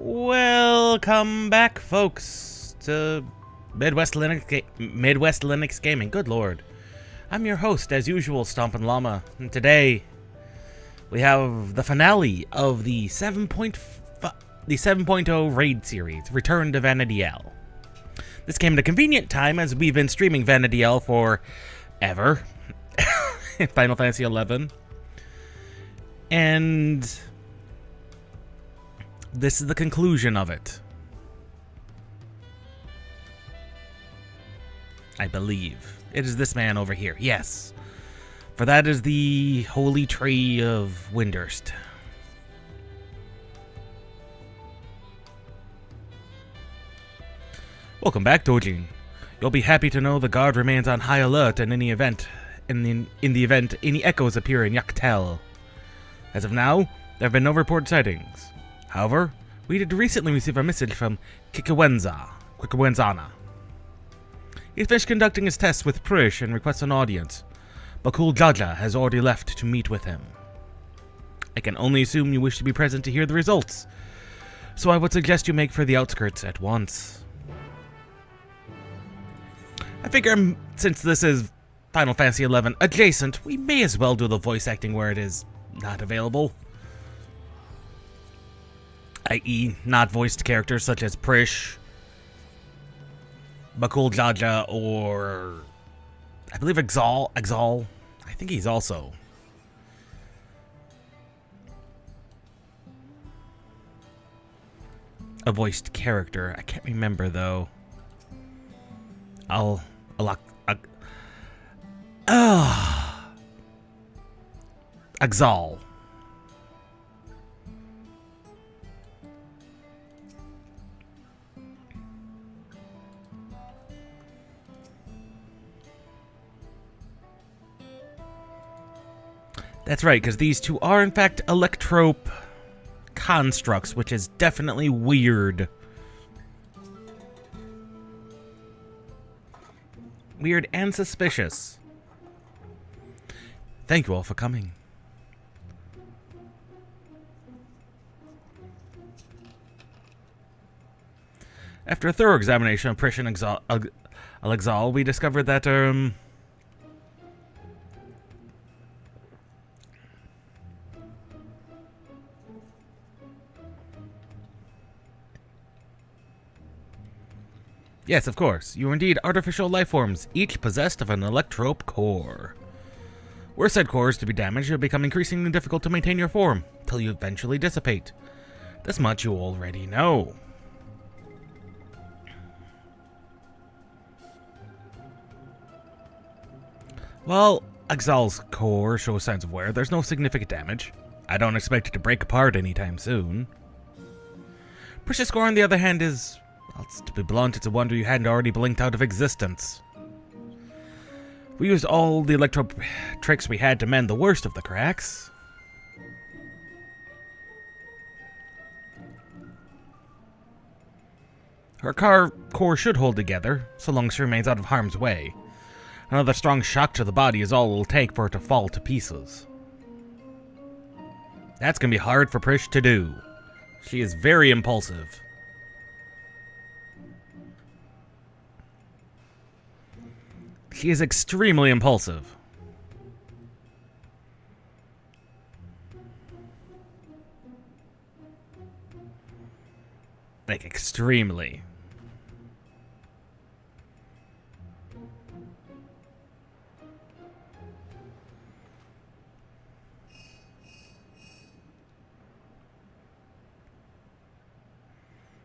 Welcome back, folks, to Midwest Linux Gaming. Good lord. I'm your host, as usual, Stompin' Llama, and today we have the finale of the 7.0 raid series, Return to Vana'diel. This came at a convenient time, as we've been streaming Vana'diel for ever, Final Fantasy XI, and this is the conclusion of it. I believe. It is this man over here, yes. For that is the Holy Tree of Windurst. Welcome back, Dojin. You'll be happy to know the guard remains on high alert in any event. In the event any echoes appear in Yaktel. As of now, there have been no reported sightings. However, we did recently receive a message from Quikwenzana. He's finished conducting his tests with Prish and requests an audience. Bakul Jaja has already left to meet with him. I can only assume you wish to be present to hear the results, so I would suggest you make for the outskirts at once. I figure since this is Final Fantasy XI adjacent, we may as well do the voice acting where it is not available. I.e., not voiced characters such as Prish, Bakul Jaja, or I believe XIV. I think he's also a voiced character. I can't remember though. XIV. That's right, because these two are in fact electrope constructs, which is definitely weird. Weird and suspicious. Thank you all for coming. After a thorough examination of Prish and Alexal, we discovered that, yes, of course. You are indeed artificial life forms, each possessed of an electrope core. Were said cores to be damaged, it will become increasingly difficult to maintain your form, till you eventually dissipate. This much you already know. Well, Exal's core shows signs of wear. There's no significant damage. I don't expect it to break apart anytime soon. Precious core, on the other hand, is... well, to be blunt, it's a wonder you hadn't already blinked out of existence. We used all the electro tricks we had to mend the worst of the cracks. Her core should hold together, so long as she remains out of harm's way. Another strong shock to the body is all it'll take for it to fall to pieces. That's gonna be hard for Prish to do. She is very impulsive. She is extremely impulsive. Like, extremely.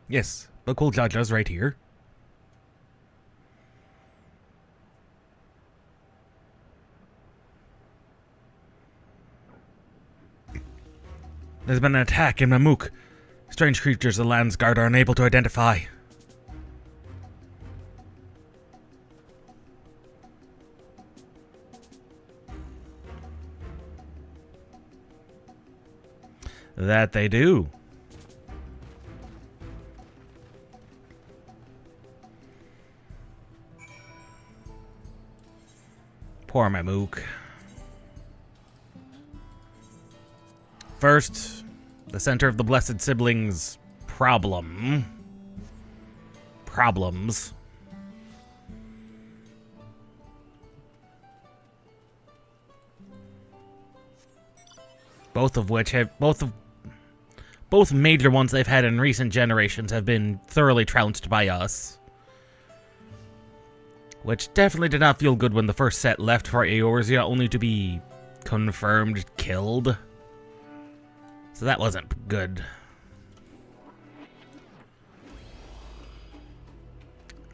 Yes, Bakul Jaja's right here. There's been an attack in Mamuk. Strange creatures the land's guard are unable to identify. That they do. Poor Mamuk. First, the center of the Blessed Siblings problems. Both of which have both major ones they've had in recent generations have been thoroughly trounced by us. Which definitely did not feel good when the first set left for Eorzea, only to be confirmed killed. So that wasn't good.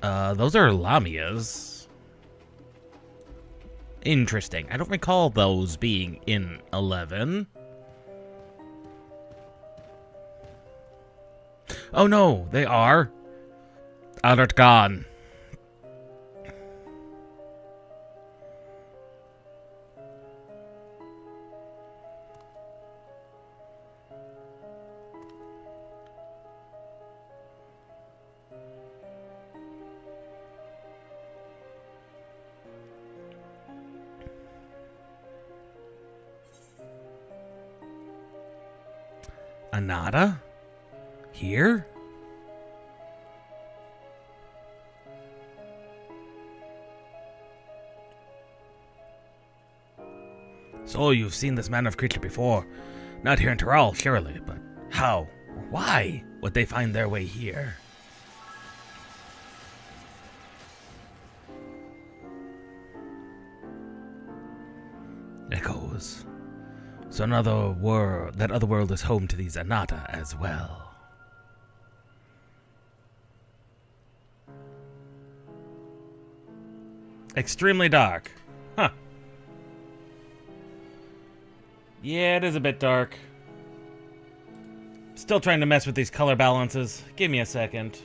Those are Lamias. Interesting. I don't recall those being in 11. Oh no, they are. Alert gone. Anada? Here? So you've seen this man of creature before. Not here in Tyrol, surely, but how? Why would they find their way here? Echoes. So another world, that other world is home to these Anata as well. Extremely dark. Huh. Yeah, it is a bit dark. Still trying to mess with these color balances. Give me a second.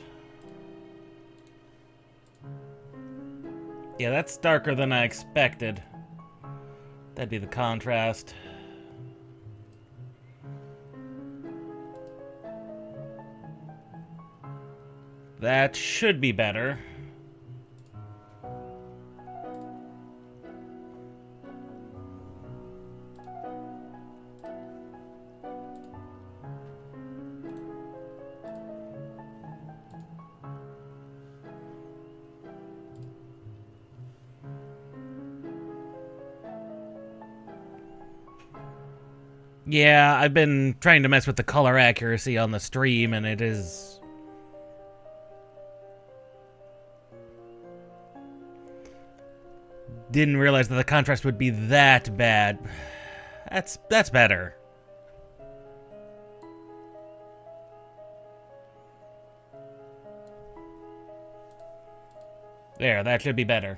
Yeah, that's darker than I expected. That'd be the contrast. That should be better. Yeah, I've been trying to mess with the color accuracy on the stream, and it is... Didn't realize that the contrast would be that bad. That's better. There, that should be better.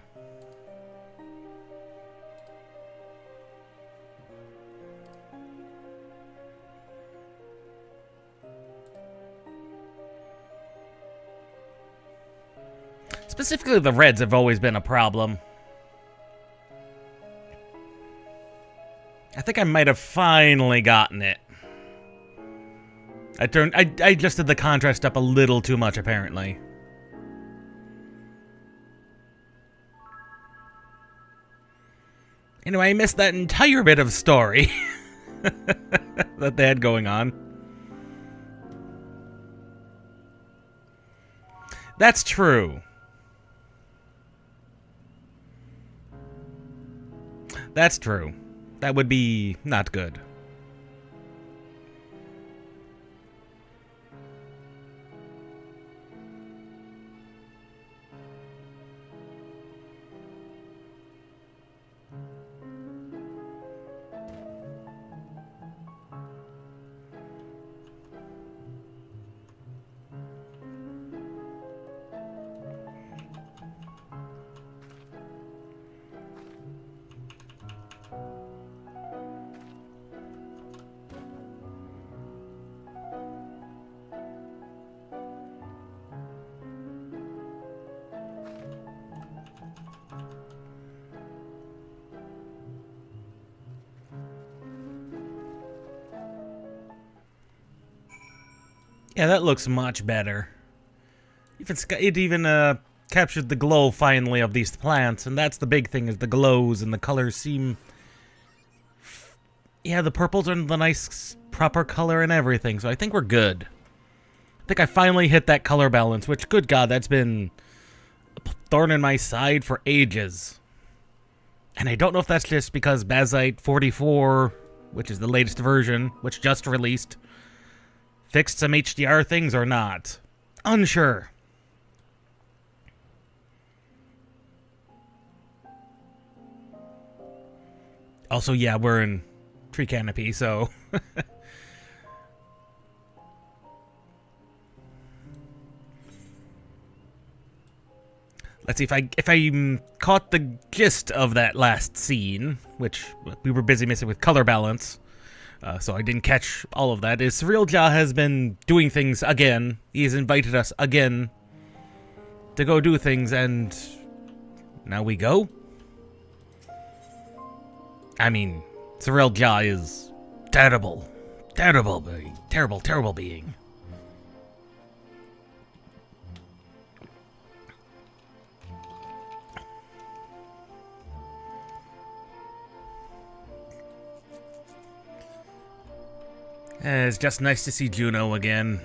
Specifically, the reds have always been a problem. I think I might have finally gotten it. I adjusted the contrast up a little too much, apparently. Anyway, I missed that entire bit of story that they had going on. That's true. That's true. That would be not good. Yeah, that looks much better. It even captured the glow finally of these plants, and that's the big thing, is the glows and the colors seem... Yeah, the purples are the nice proper color and everything, so I think we're good. think I finally hit that color balance, which, good God, that's been a thorn in my side for ages. And I don't know if that's just because Bazite 44, which is the latest version, which just released, fixed some HDR things or not. Unsure. Also, yeah, we're in tree canopy, so... Let's see if I caught the gist of that last scene, which we were busy messing with color balance, so I didn't catch all of that. Is Surreal Jah has been doing things again. He has invited us again to go do things, and now we go. I mean, Surreal Jah is terrible, terrible being, terrible being. It's just nice to see Juno again.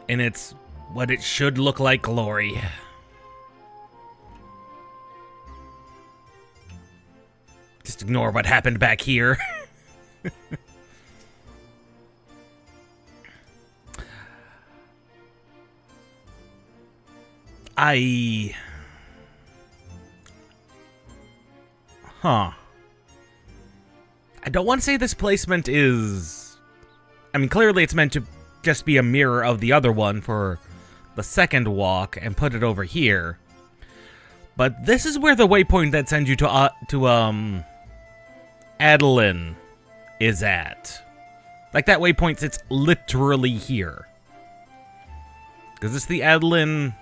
And it's what it should look like glory. Just ignore what happened back here. I don't want to say this placement is... I mean, clearly it's meant to just be a mirror of the other one for the second walk and put it over here. But this is where the waypoint that sends you to Adeline is at. Like, that waypoint sits literally here. Because it's the Adeline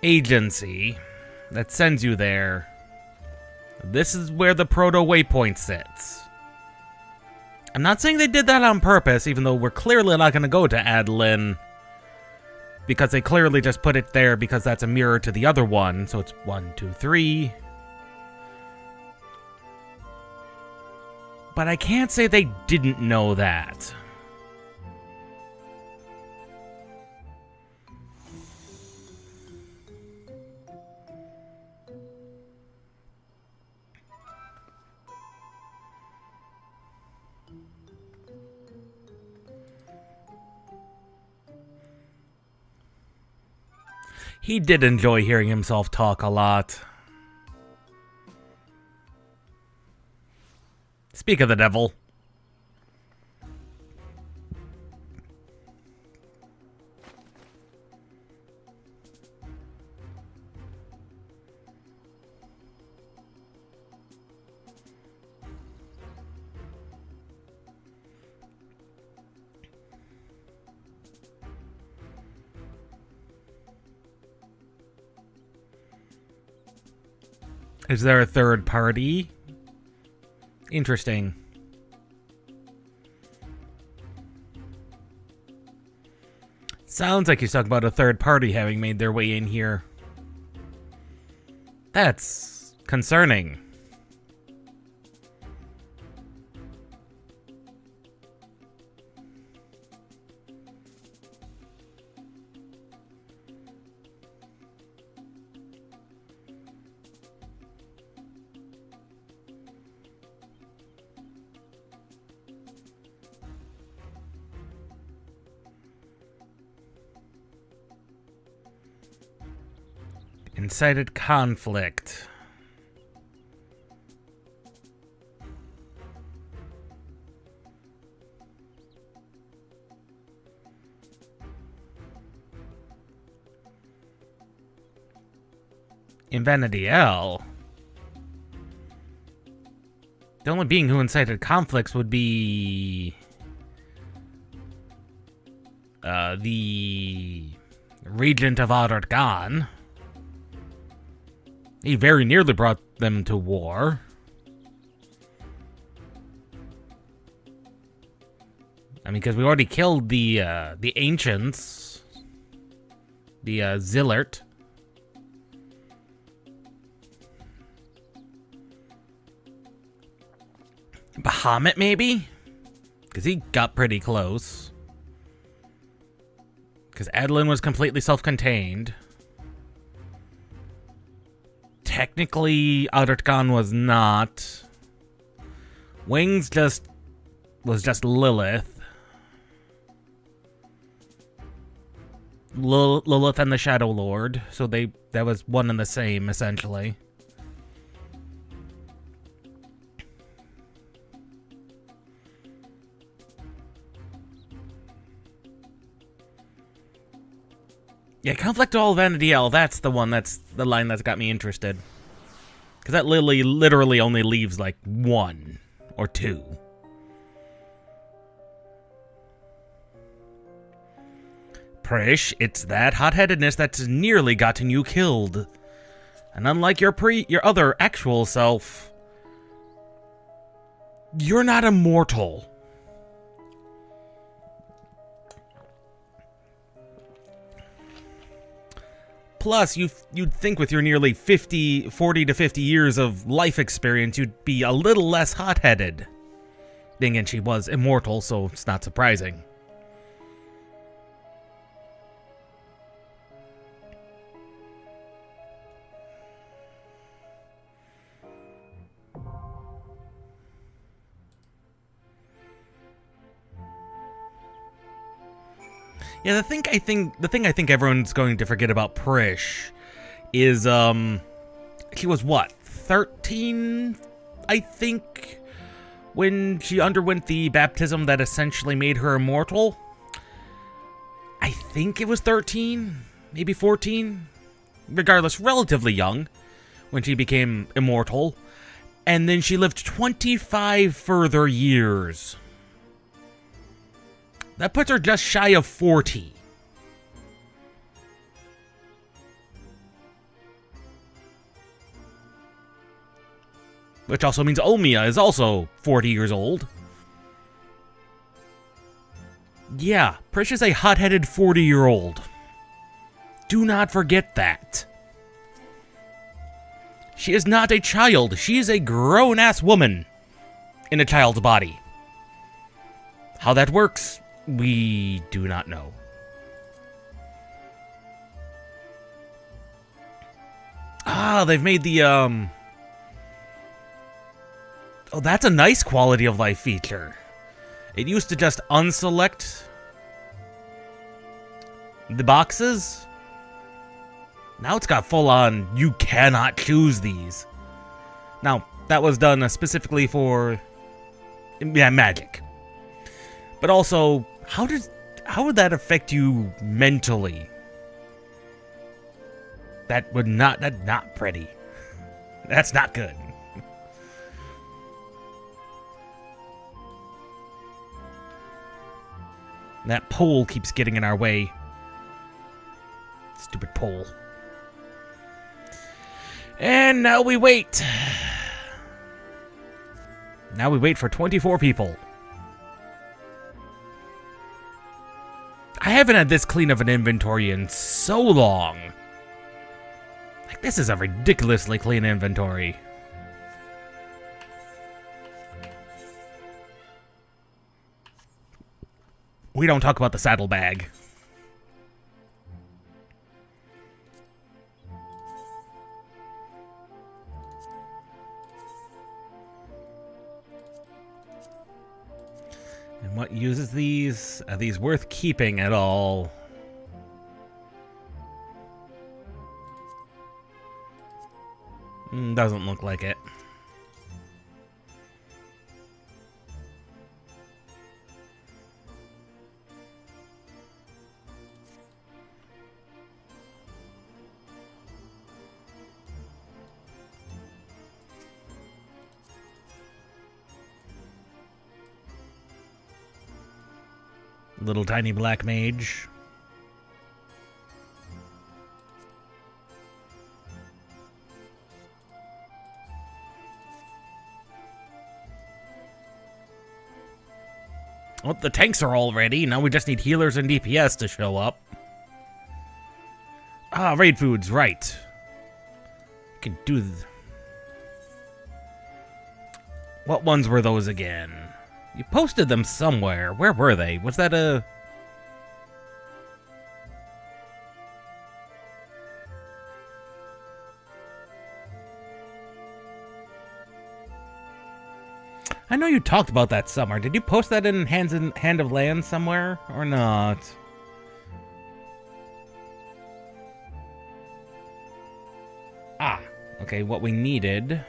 agency that sends you there. This is where the proto waypoint sits. I'm not saying they did that on purpose, even though we're clearly not going to go to Adeline. Because they clearly just put it there because that's a mirror to the other one. So it's 1, 2, 3. But I can't say they didn't know that. He did enjoy hearing himself talk a lot. Speak of the devil. Is there a third party? Interesting. Sounds like he's talking about a third party having made their way in here. That's concerning. Incited conflict. In Vana'diel, the only being who incited conflicts would be the Regent of Ardgan. He very nearly brought them to war. I mean, because we already killed the ancients, the Zillert. Bahamut, maybe? Because he got pretty close. Because Adeline was completely self-contained. Technically, Outertgon was not. Wings was just Lilith. Lilith and the Shadow Lord. So that was one and the same, essentially. Yeah, conflict all Vana'diel, that's the line that's got me interested. Because that literally only leaves, like, 1 or 2. Prish, it's that hot-headedness that's nearly gotten you killed. And unlike your other actual self, you're not immortal. Plus, you'd think with your nearly 40 to 50 years of life experience, you'd be a little less hot-headed. Being and she was immortal, so it's not surprising. Yeah, the thing I think everyone's going to forget about Prish is she was what, 13, I think, when she underwent the baptism that essentially made her immortal. I think it was 13, maybe 14. Regardless, relatively young when she became immortal. And then she lived 25 further years. That puts her just shy of 40. Which also means Omia is also 40 years old. Yeah, Prish is a hot-headed 40-year-old. Do not forget that. She is not a child. She is a grown-ass woman in a child's body. How that works, we do not know. Ah, they've made the, Oh, that's a nice quality of life feature. It used to just unselect the boxes. Now it's got full-on, you cannot choose these. Now, that was done specifically for, magic. But also, how would that affect you mentally? That's not pretty. That's not good. That pole keeps getting in our way. Stupid pole. And now we wait. Now we wait for 24 people. I haven't had this clean of an inventory in so long. Like, this is a ridiculously clean inventory. We don't talk about the saddlebag. And what uses these? Are these worth keeping at all? Doesn't look like it. Little tiny black mage. Oh, the tanks are all ready. Now we just need healers and DPS to show up. Ah, raid foods, right. Can do... What ones were those again? You posted them somewhere. Where were they? Was that a... I know you talked about that somewhere. Did you post that in Hand of Land somewhere? Or not? Ah, okay, what we needed...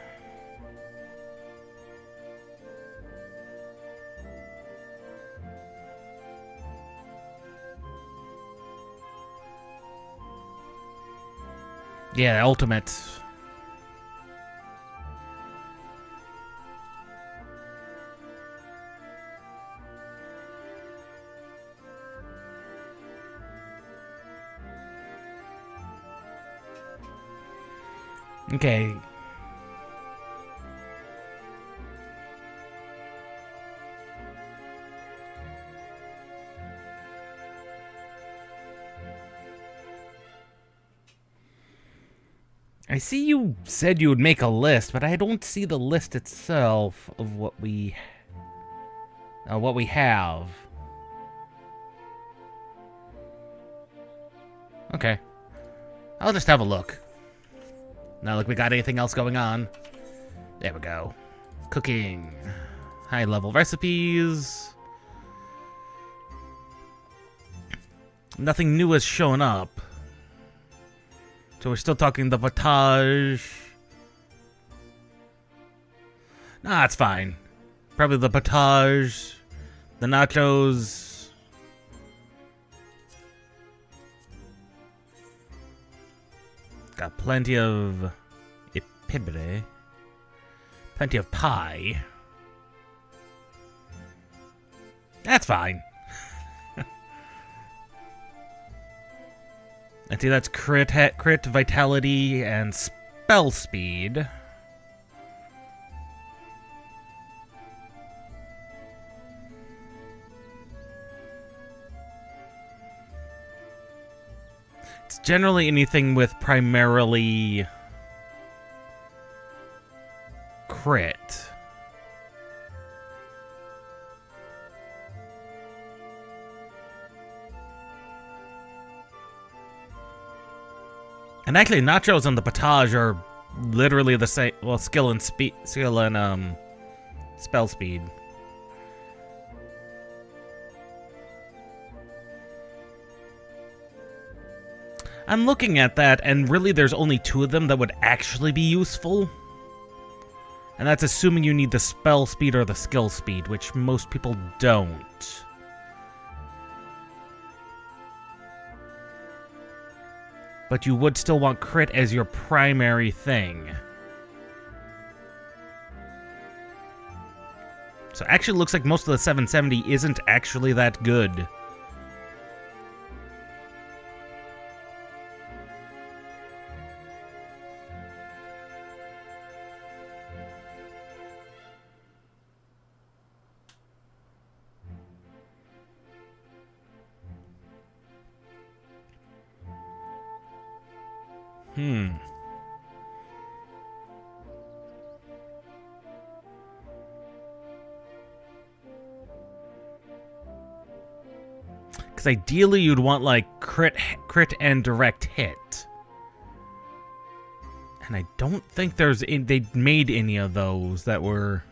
Yeah, ultimate. Okay. I see you said you would make a list, but I don't see the list itself of what we have. Okay. I'll just have a look. Not like we got anything else going on. There we go. Cooking. High-level recipes. Nothing new has shown up. So we're still talking the potage. Nah, it's fine. Probably the potage, the nachos. Got plenty of epibere. Plenty of pie. That's fine. I see that's crit, vitality, and spell speed. It's generally anything with primarily crit. And actually, nachos and the potage are literally the same. Well, skill and spell speed. I'm looking at that, and really, there's only 2 of them that would actually be useful. And that's assuming you need the spell speed or the skill speed, which most people don't. But you would still want crit as your primary thing. So actually looks like most of the 770 isn't actually that good. Because ideally you'd want like crit and direct hit. And I don't think they made any of those that were...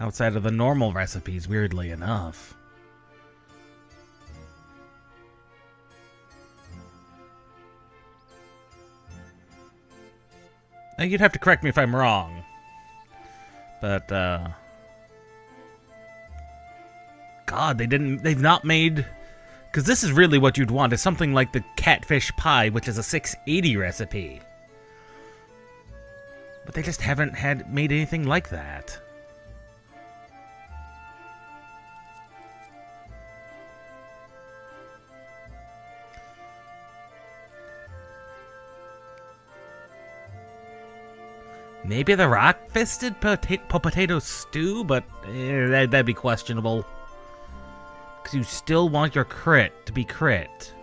outside of the normal recipes, weirdly enough. Now, you'd have to correct me if I'm wrong. But, God, they've not made... Because this is really what you'd want, is something like the catfish pie, which is a 680 recipe. But they just haven't made anything like that. Maybe the rock-fisted potato stew, but that'd be questionable. Because you still want your crit to be crit.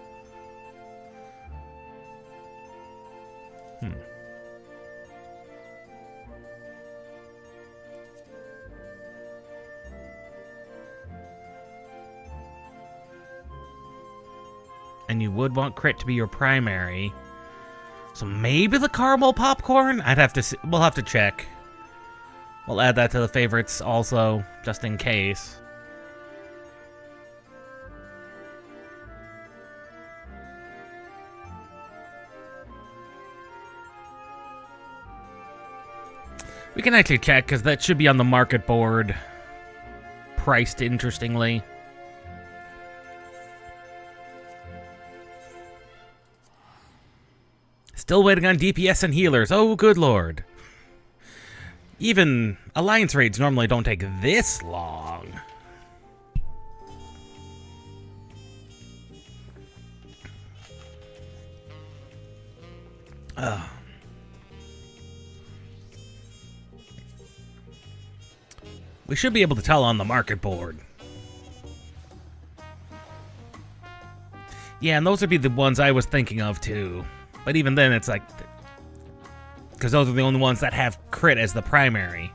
And you would want crit to be your primary. So maybe the caramel popcorn? I'd have to see. We'll have to check. We'll add that to the favorites also, just in case. We can actually check, because that should be on the market board. Priced interestingly. Still waiting on DPS and healers. Oh, good lord. Even alliance raids normally don't take this long. We should be able to tell on the market board. Yeah, and those would be the ones I was thinking of too. But even then, it's like... because those are the only ones that have crit as the primary.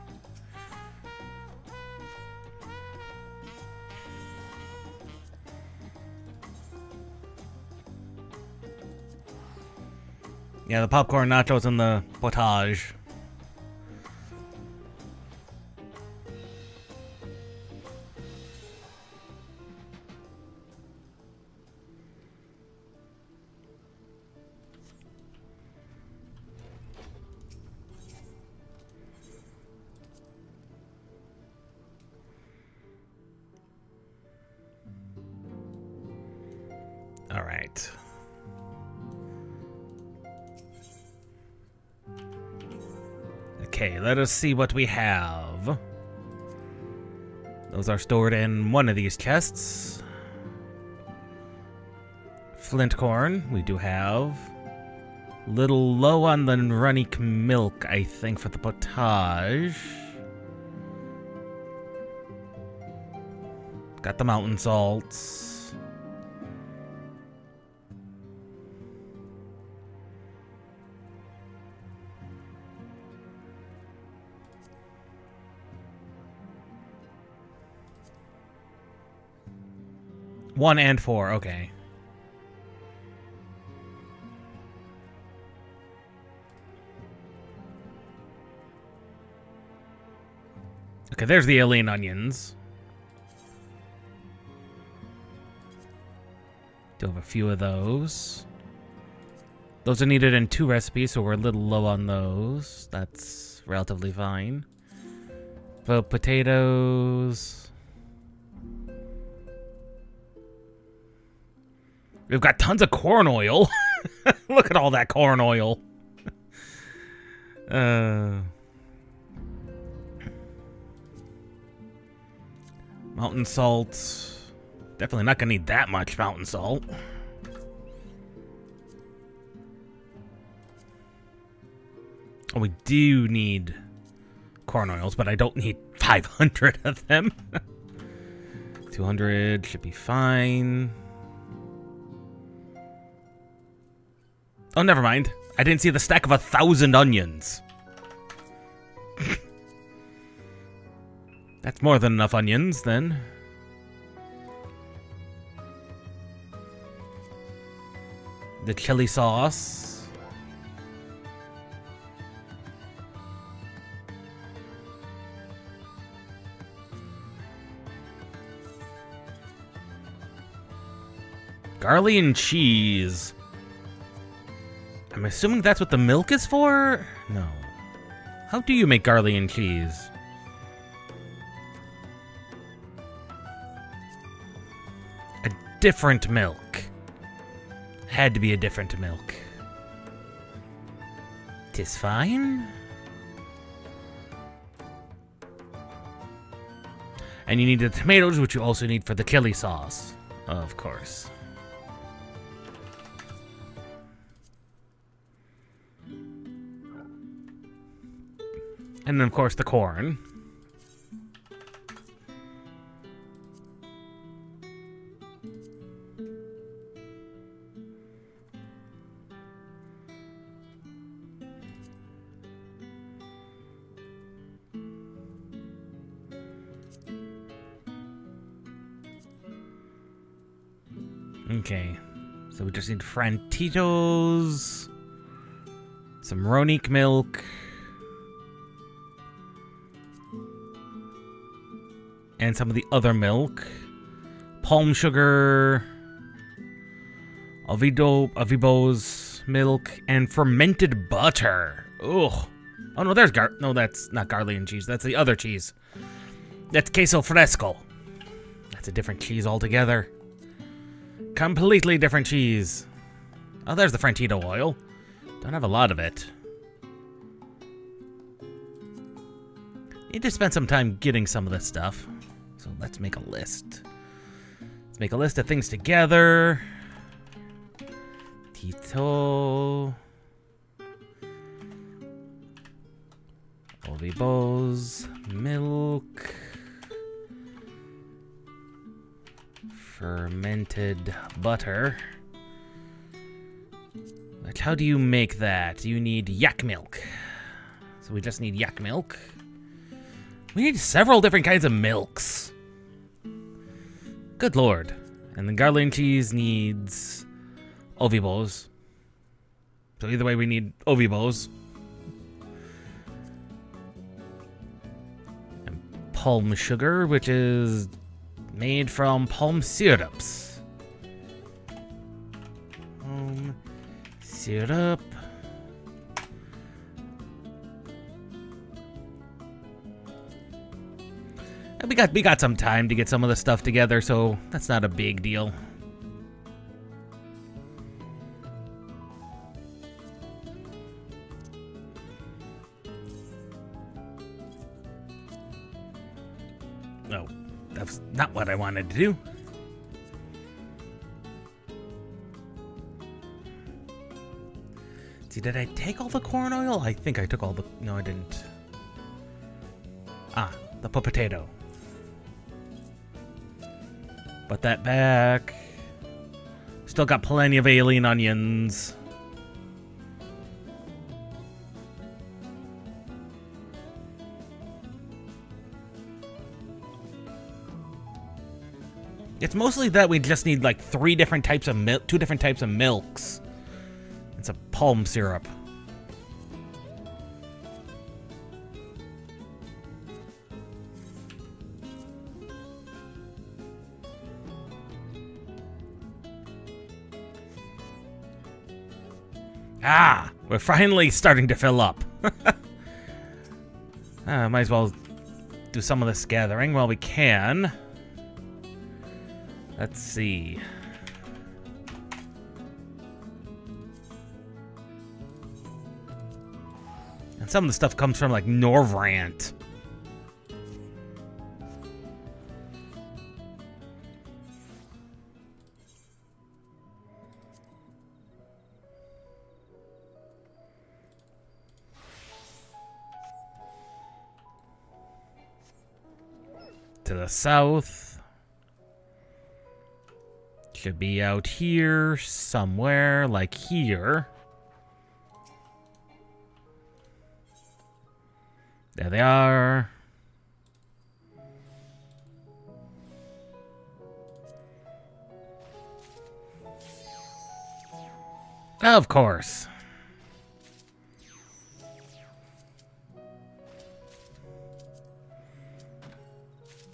Yeah, the popcorn nachos and the potage. All right. Okay, let us see what we have. Those are stored in one of these chests. Flint corn, we do have. Little low on the runny milk, I think, for the potage. Got the mountain salts. One and four, okay. Okay, there's the alien onions. Do have a few of those. Those are needed in 2 recipes, so we're a little low on those. That's relatively fine. So potatoes. We've got tons of corn oil. Look at all that corn oil. Mountain salt. Definitely not gonna need that much mountain salt. Oh, we do need corn oils, but I don't need 500 of them. 200 should be fine. Oh, never mind. I didn't see the stack of 1,000 onions. That's more than enough onions, then. The chili sauce. Garlic and cheese. I'm assuming that's what the milk is for? No. How do you make garlic and cheese? A different milk. Had to be a different milk. 'Tis fine. And you need the tomatoes, which you also need for the chili sauce. Of course. And then, of course, the corn. Okay. So we just need Frantitos, some Ronique milk, and some of the other milk. Palm sugar, Avibo's milk, and fermented butter. Ugh. Oh no, no, that's not Garlian cheese. That's the other cheese. That's queso fresco. That's a different cheese altogether. Completely different cheese. Oh, there's the Frantito oil. Don't have a lot of it. Need to spend some time getting some of this stuff. So let's make a list. Let's make a list of things together. Tito. Olivos. Milk. Fermented butter. Like, how do you make that? You need yak milk. So we just need yak milk. We need several different kinds of milks. Good lord. And the Garlian cheese needs Ovibos. So either way, we need Ovibos. And palm sugar, which is made from palm syrups. Palm syrup. We got some time to get some of the stuff together, so that's not a big deal. No, that's not what I wanted to do. See, did I take all the corn oil? I think I took all the... No, I didn't. Ah, the potato. Put that back. Still got plenty of alien onions. It's mostly that we just need like 3 different types of milk, 2 different types of milks. It's a palm syrup. Ah, we're finally starting to fill up. Might as well do some of this gathering while we can. Let's see. And some of the stuff comes from like Norvrant. To the south. Should be out here somewhere, like here. There they are. Of course.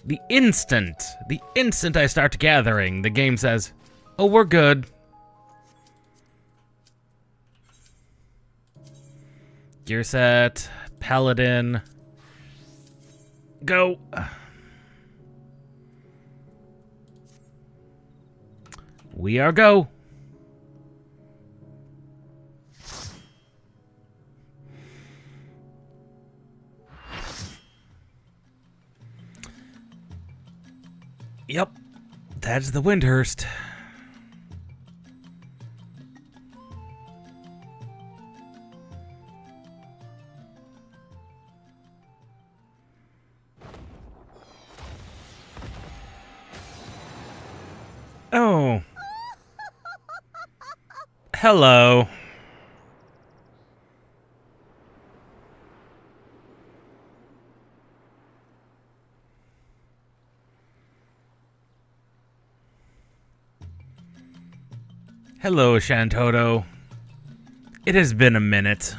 The instant I start gathering, the game says, oh, we're good. Gear set, paladin, go. We are go. Yep, that's the Windhurst. Oh. Hello. Hello, Shantoto. It has been a minute.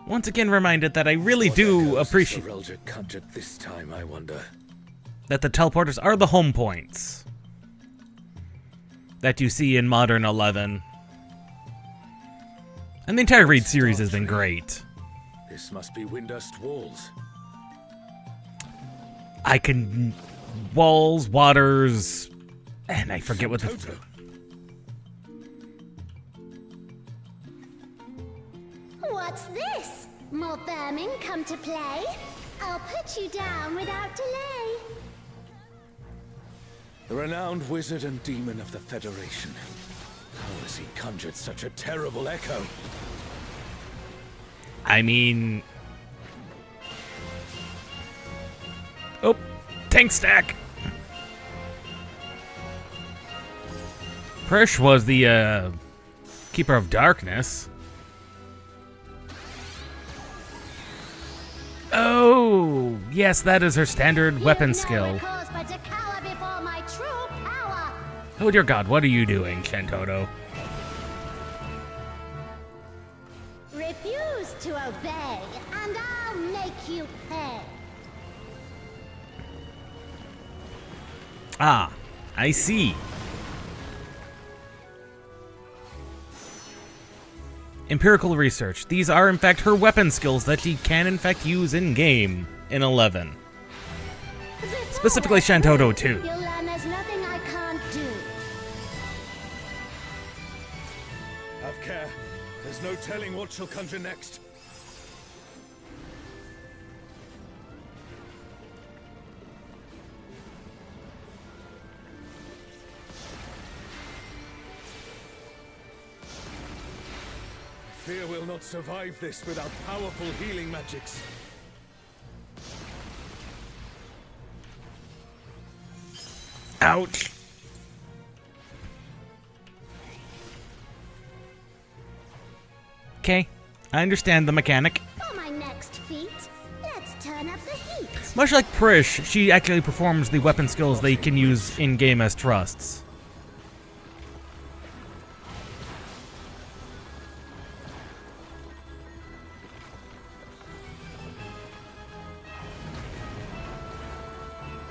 Once again reminded that I really do appreciate this time, I wonder. That the teleporters are the home points that you see in Modern 11. And the entire Reed series has been great. This must be Windust walls. I can... walls, waters... and I forget what the... What's this? More vermin come to play? I'll put you down without delay. The renowned wizard and demon of the Federation. How has he conjured such a terrible echo? I mean... Oh, tank stack! Prish was the, Keeper of Darkness. Oh, yes, that is her standard weapon skill. Oh dear God, what are you doing, Shantoto? Refuse to obey, and I'll make you pay. Ah, I see. Empirical research. These are, in fact, her weapon skills that she can, in fact, use in-game in 11. Specifically Shantoto, too. You'll learn there's nothing I can't do. Have care. There's no telling what she'll conjure next. I fear we'll not survive this without powerful healing magics. Ouch. Okay, I understand the mechanic. For my next feat, let's turn up the heat. Much like Prish, she actually performs the weapon skills they can use in-game as trusts.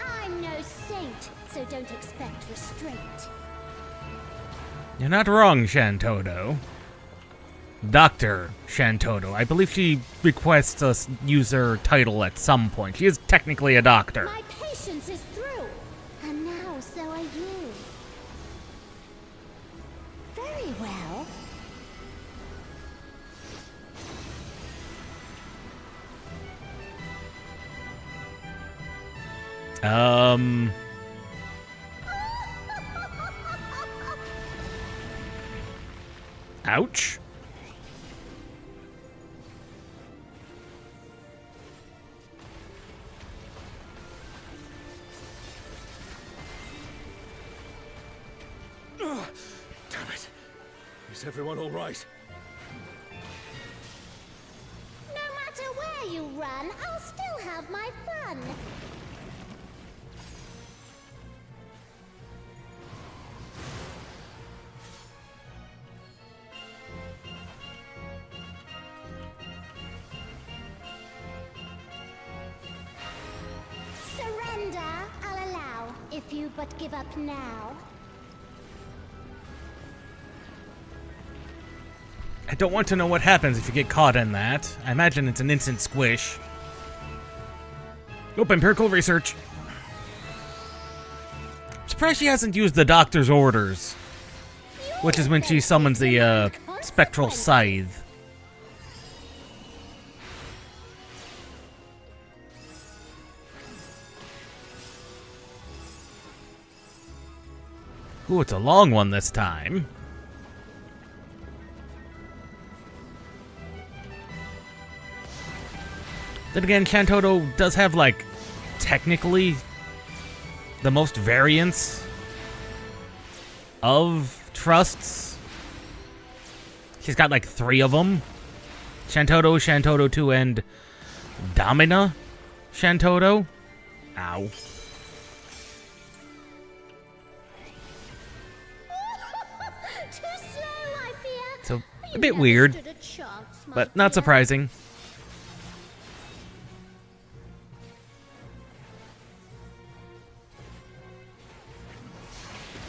I'm no saint, so don't expect restraint. You're not wrong, Shantoto. Dr. Shantoto. I believe she requests us use her title at some point. She is technically a doctor. My patience is through, and now so are you. Very well. Ouch. Damn it. Is everyone all right? No matter where you run, I'll still have my fun. Surrender, I'll allow, if you but give up now. I don't want to know what happens if you get caught in that. I imagine it's an instant squish. Oh, empirical research. I'm surprised she hasn't used the doctor's orders, which is when she summons the spectral scythe. Ooh, it's a long one this time. Then again, Shantoto does have, like, technically the most variants of trusts. She's got, like, 3 of them. Shantoto, Shantoto 2, and Domina Shantoto? Ow. Too slow, I fear. So, a You bit never weird, stood a chance, my but not dear. surprising.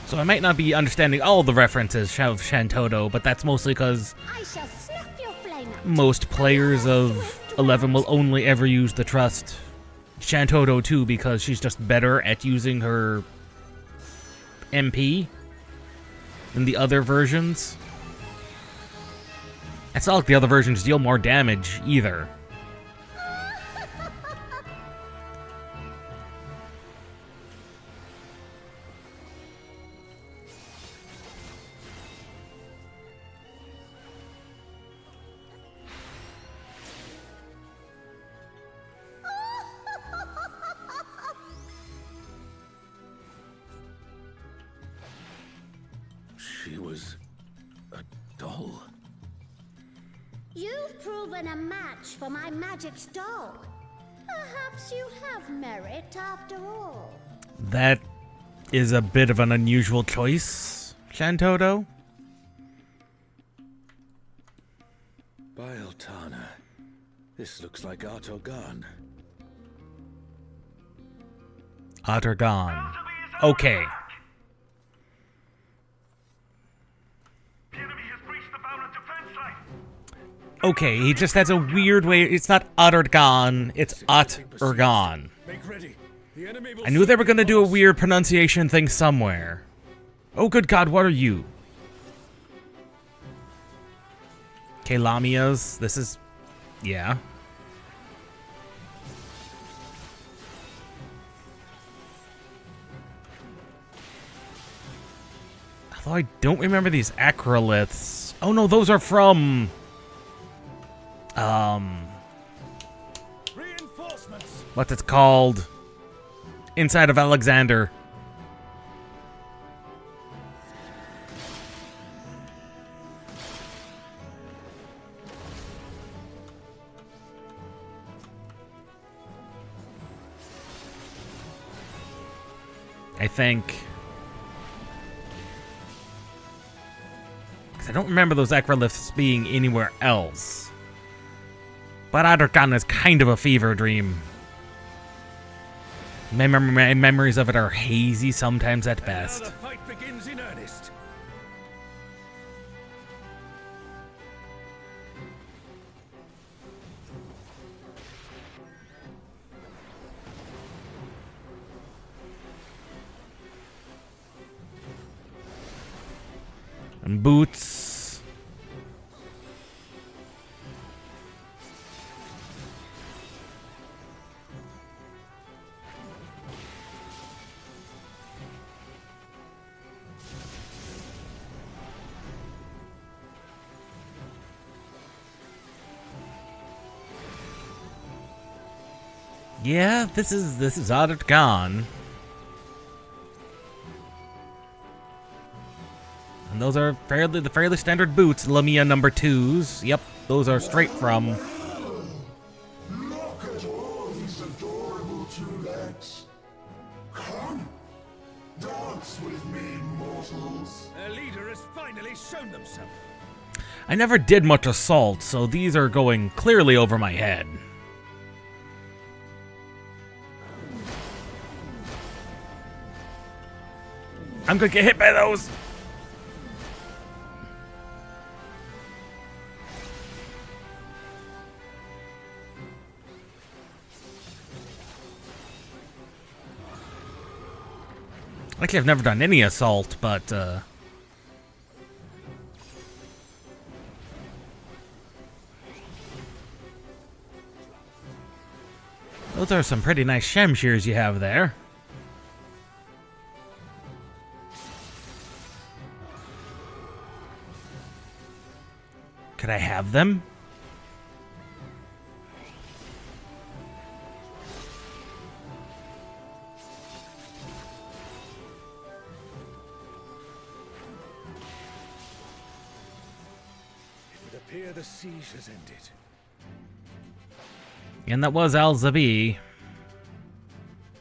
So I might not be understanding all the references of Shantoto, but that's mostly because I shall snuff your flame out. most players of 11 will only ever use the trust. Shantoto too, because she's just better at using her MP than the other versions. It's not like the other versions deal more damage either. She was a doll. You've proven a match for my magic's doll. Perhaps you have merit after all. That is a bit of an unusual choice, Shantoto. Bieltana. This looks like Artogan. Ottergon. Okay. Okay, he just has a weird way. It's not Ottergon, it's Ottergon. Make ready. The enemy will I knew they were gonna do a weird pronunciation thing somewhere. Oh, good God, what are you? Kalamias, this is... yeah. Although I don't remember these acroliths. Oh no, those are from... Reinforcements. what's it called? Inside of Alexander. I think. Because I don't remember those acroliths being anywhere else. But Ottergon is kind of a fever dream. My memories of it are hazy sometimes at Now best. the fight begins in earnest. And boots. Yeah, this is Ottergon. And those are the fairly standard boots, Lamia number 2s. Yep, those are straight from... Look at all these adorable two legs. Come, dance with me, mortals. Their leader has finally shown themselves. I never did much assault, so these are going clearly over my head. I'm gonna get hit by those! Actually, I've never done any assault, but, those are some pretty nice Shemshirs you have there. Could I have them? It would appear the siege has ended. And that was Al-Zabi.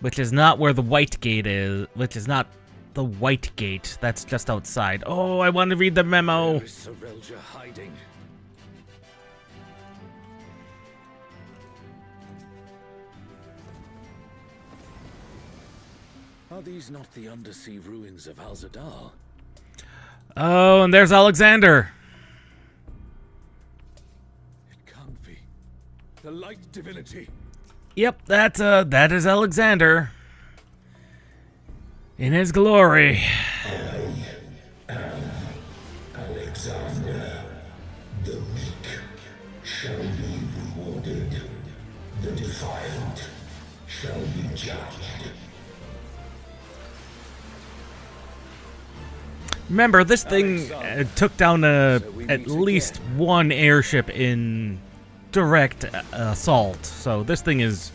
Which is not where the White Gate is. Which is not the White Gate. That's just outside. Oh, I want to read the memo. Where is Sorelja hiding? Are these not the undersea ruins of Al-Zadar? Oh, and there's Alexander. It can't be. The light divinity. Yep, that is Alexander. In his glory. Alexander, the weak shall be rewarded. The defiant shall be judged. Remember, this thing took down at least one airship in direct assault. So this thing is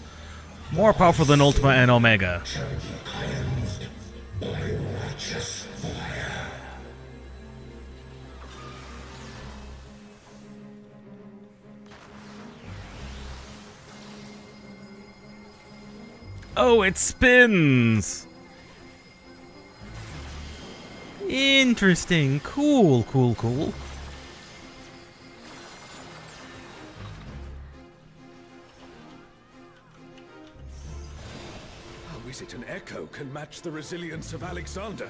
more powerful than Ultima and Omega. Shall be cleansed by righteous fire. Oh, it spins! Interesting. Cool, cool, cool. How is it an echo can match the resilience of Alexander?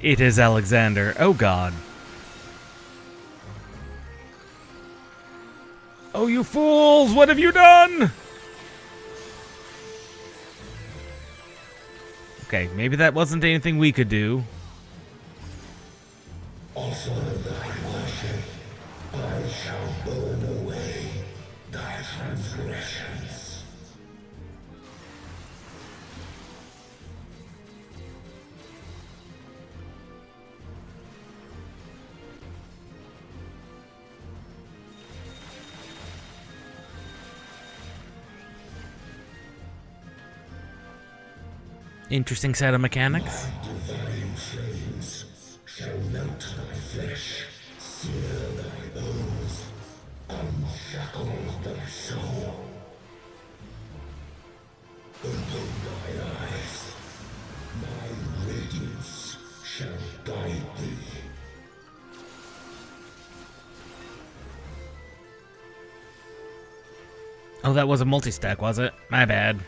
It is Alexander. Oh god. Oh, you fools! What have you done? Okay, maybe that wasn't anything we could do. Also thy worship, I shall burn away thy transgressions. Interesting set of mechanics. Divine flames shall melt thy flesh, sear thy bones, unshackle thy soul. Open thy eyes, my radiance shall guide thee. Oh, that was a multi-stack, was it? My bad.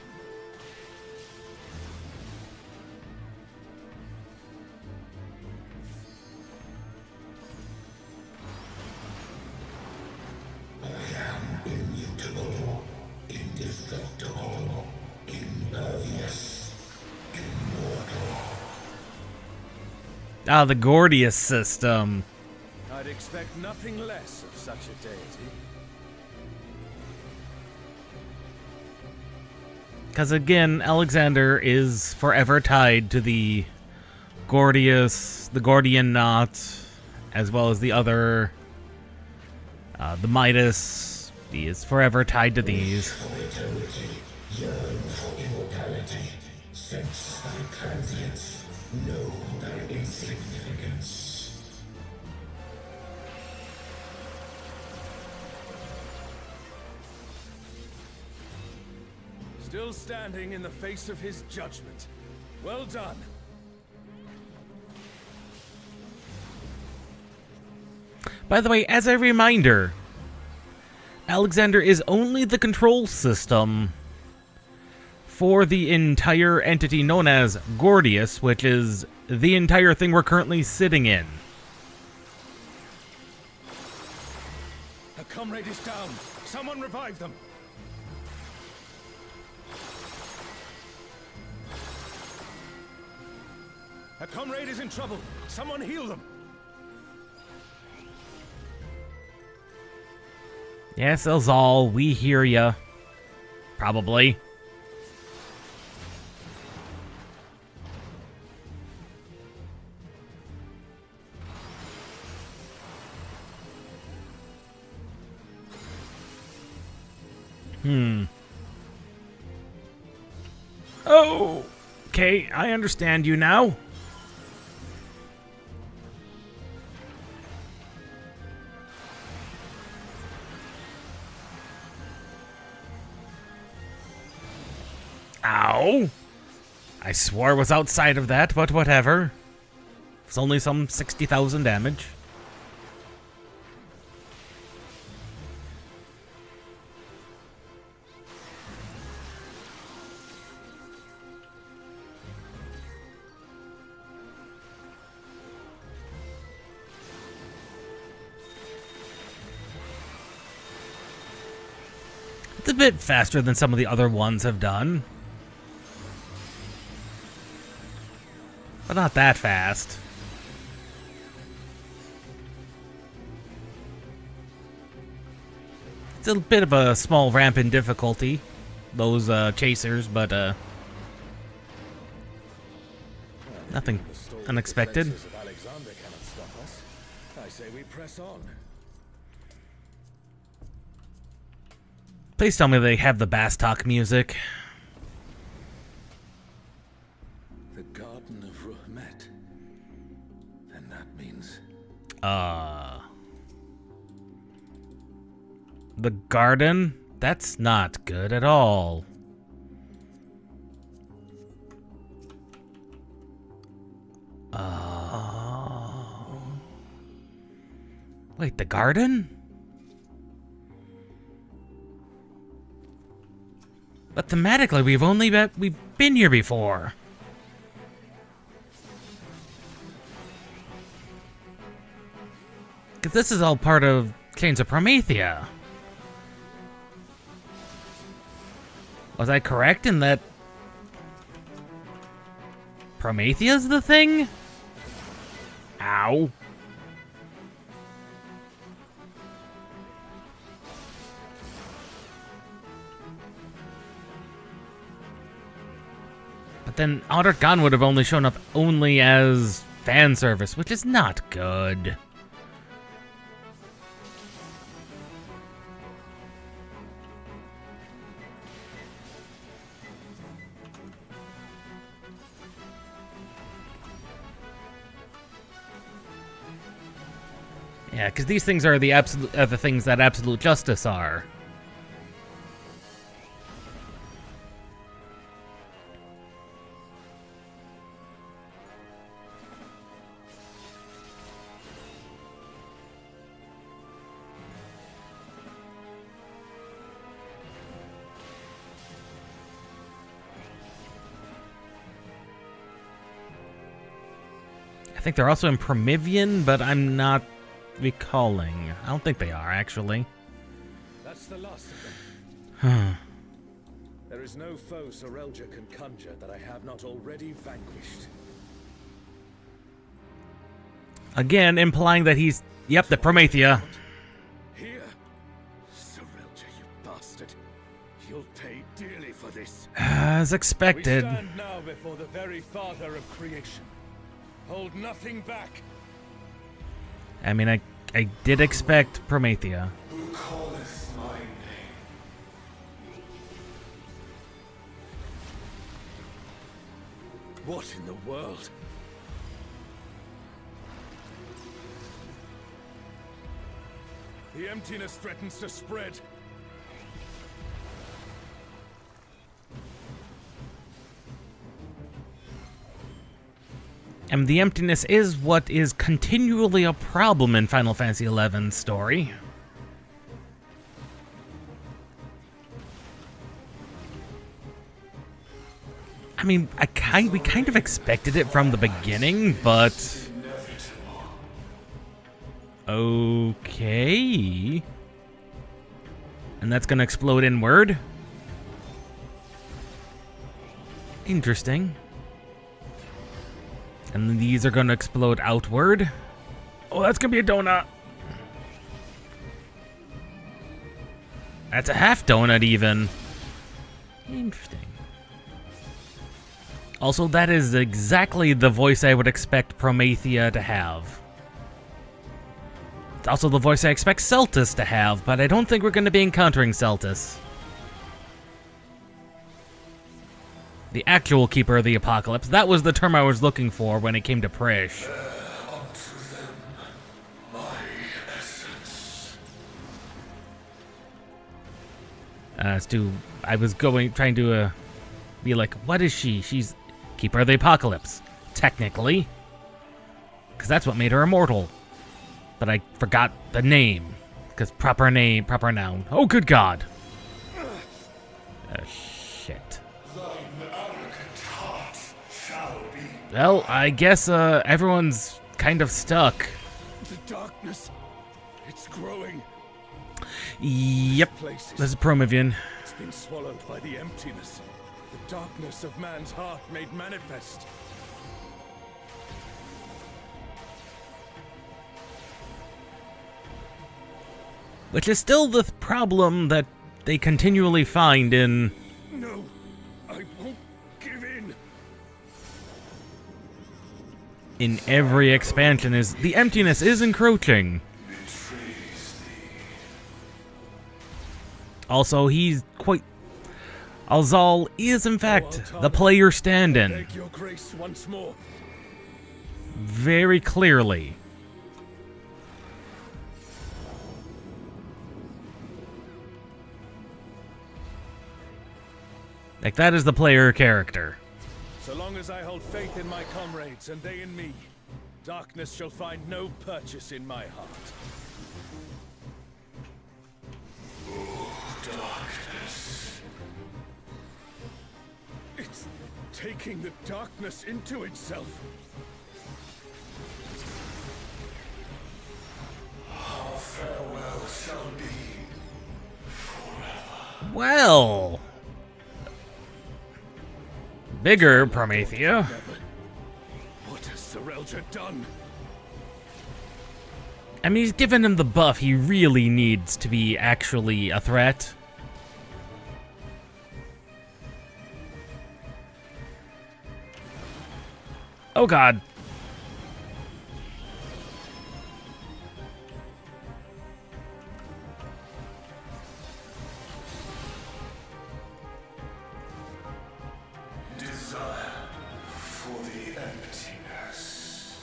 Immutable, indestructible, impervious, immortal. Ah, the Gordius system. I'd expect nothing less of such a deity. Because again, Alexander is forever tied to the Gordius, the Gordian knot, as well as the other, the Midas. He is forever tied to these. For eternity, yearn for immortality. Sense thy transience, know thy insignificance. Still standing in the face of his judgment. Well done. By the way, as a reminder, Alexander is only the control system for the entire entity known as Gordius, which is the entire thing we're currently sitting in. A comrade is down. Someone revive them. A comrade is in trouble. Someone heal them. Yes, Elzal, we hear ya. Probably. Oh! Okay, I understand you now. Ow! I swore it was outside of that, but whatever. It's only some 60,000 damage. It's a bit faster than some of the other ones have done. But not that fast. It's a bit of a small ramp in difficulty, those chasers, but nothing unexpected. Of Alexander cannot stop us. I say we press on. Please tell me they have the Bastok music. The Garden of Ruhmet. Then that means The garden? That's not good at all. Wait, the garden? But thematically, we've been here before. Because this is all part of Chains of Promethea. Was I correct in that Promethea's the thing? Ow. But then Honored Gun would have only shown up only as fan service, which is not good. Yeah, because these things are the things that Absolute Justice are. I think they're also in Promethean, but I'm not recalling. I don't think they are, actually. that's the last of them. There is no foe Sorelja can conjure that I have not already vanquished. Again, implying that he's... Yep, the Promethea. Here, Sorelja, you bastard. You'll pay dearly for this. As expected. We stand now before the very father of creation. Hold nothing back. I mean, I did expect Promethea. Who calleth my name? What in the world? The emptiness threatens to spread. And the emptiness is what is continually a problem in Final Fantasy XI's story. I mean, we kind of expected it from the beginning, but... Okay... And that's gonna explode inward? Interesting. And then these are gonna explode outward? Oh, that's gonna be a donut! That's a half donut, even. Interesting. Also, that is exactly the voice I would expect Promethea to have. It's also the voice I expect Celtis to have, but I don't think we're going to be encountering Celtis. The actual Keeper of the Apocalypse. That was the term I was looking for when it came to Prish. Unto them my essence. I was trying to be like, what is she? She's Keeper of the Apocalypse, technically. Because that's what made her immortal. But I forgot the name. Because proper name, proper noun. Oh, good God. Shit. Thine arrogant heart shall be. Well, I guess everyone's kind of stuck. The darkness, it's growing. Yep. Places. This is Promovian. It's been swallowed by the emptiness. The darkness of man's heart made manifest. Which is still the problem that they continually find in... No, I won't give in. in every expansion is the emptiness is encroaching. Also, he's quite... Alzal is, in fact, the player stand-in. Beg your grace once more. Very clearly. Like, that is the player character. So long as I hold faith in my comrades and they in me, darkness shall find no purchase in my heart. Darkness. It's taking the darkness into itself. Our farewell shall be forever. Well... Bigger, Promethea. What has Serelja done? I mean, he's given him the buff. He really needs to be actually a threat. Oh God. Desire for the emptiness.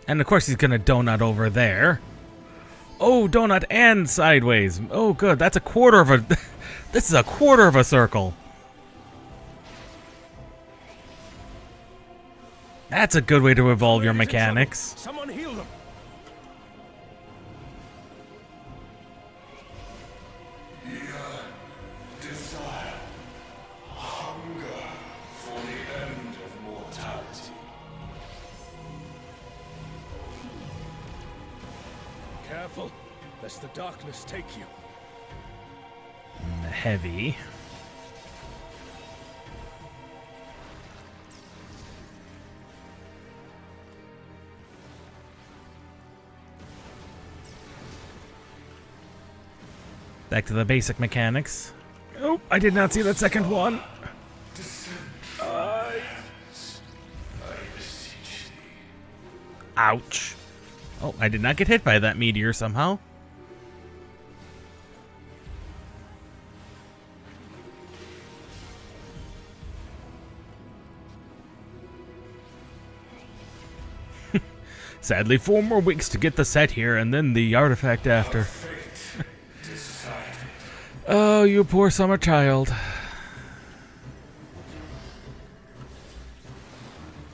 And of course he's gonna donut over there. Oh, donut and sideways. Oh good, that's a quarter of a... This is a quarter of a circle. That's a good way to evolve your mechanics. Someone heal them. Desire. Hunger for the end of mortality. Careful, lest the darkness take you. Heavy. Back to the basic mechanics. Oh, I did not see that second one. I beseech thee. Ouch. Oh, I did not get hit by that meteor somehow. Sadly, 4 more weeks to get the set here and then the artifact after. Fate decided. Oh, you poor summer child.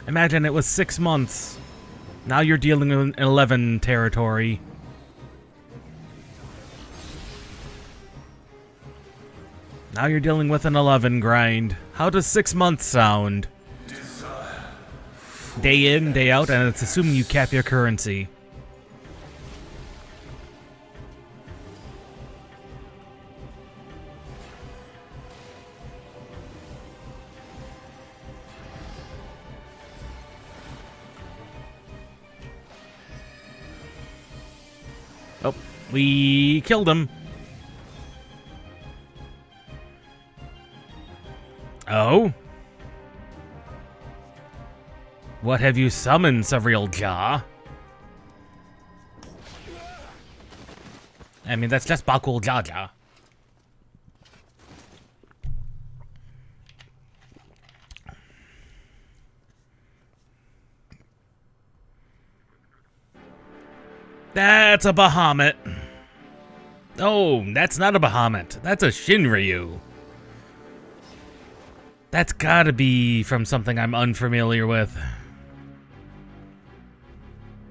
Imagine it was 6 months. Now you're dealing with 11 territory. Now you're dealing with an 11 grind. How does 6 months sound? Day in, day out, and it's assuming you cap your currency. Oh, we killed him. Oh? What have you summoned, Serelja? I mean, that's just Bakul Jaja. That's a Bahamut. Oh, that's not a Bahamut. That's a Shinryu. That's gotta be from something I'm unfamiliar with.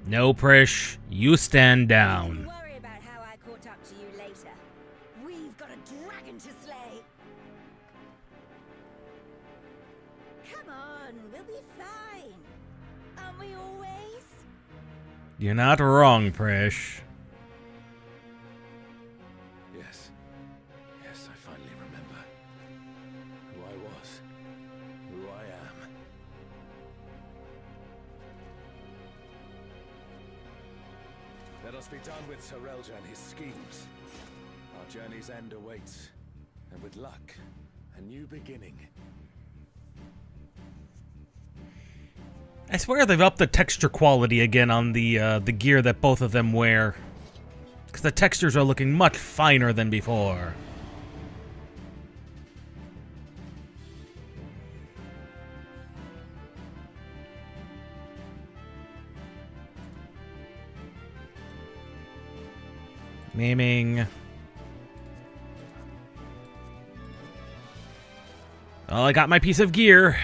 No, Prish. You stand down. Don't worry about how I caught up to you later. We've got a dragon to slay. Come on, we'll be fine. Aren't we always? You're not wrong, Prish. Yes. Yes, I finally remember. Who I was. Who I am. Let us be done with Serelja and his schemes. Our journey's end awaits. And with luck, a new beginning. I swear they've upped the texture quality again on the gear that both of them wear. Because the textures are looking much finer than before. Naming. Oh, I got my piece of gear.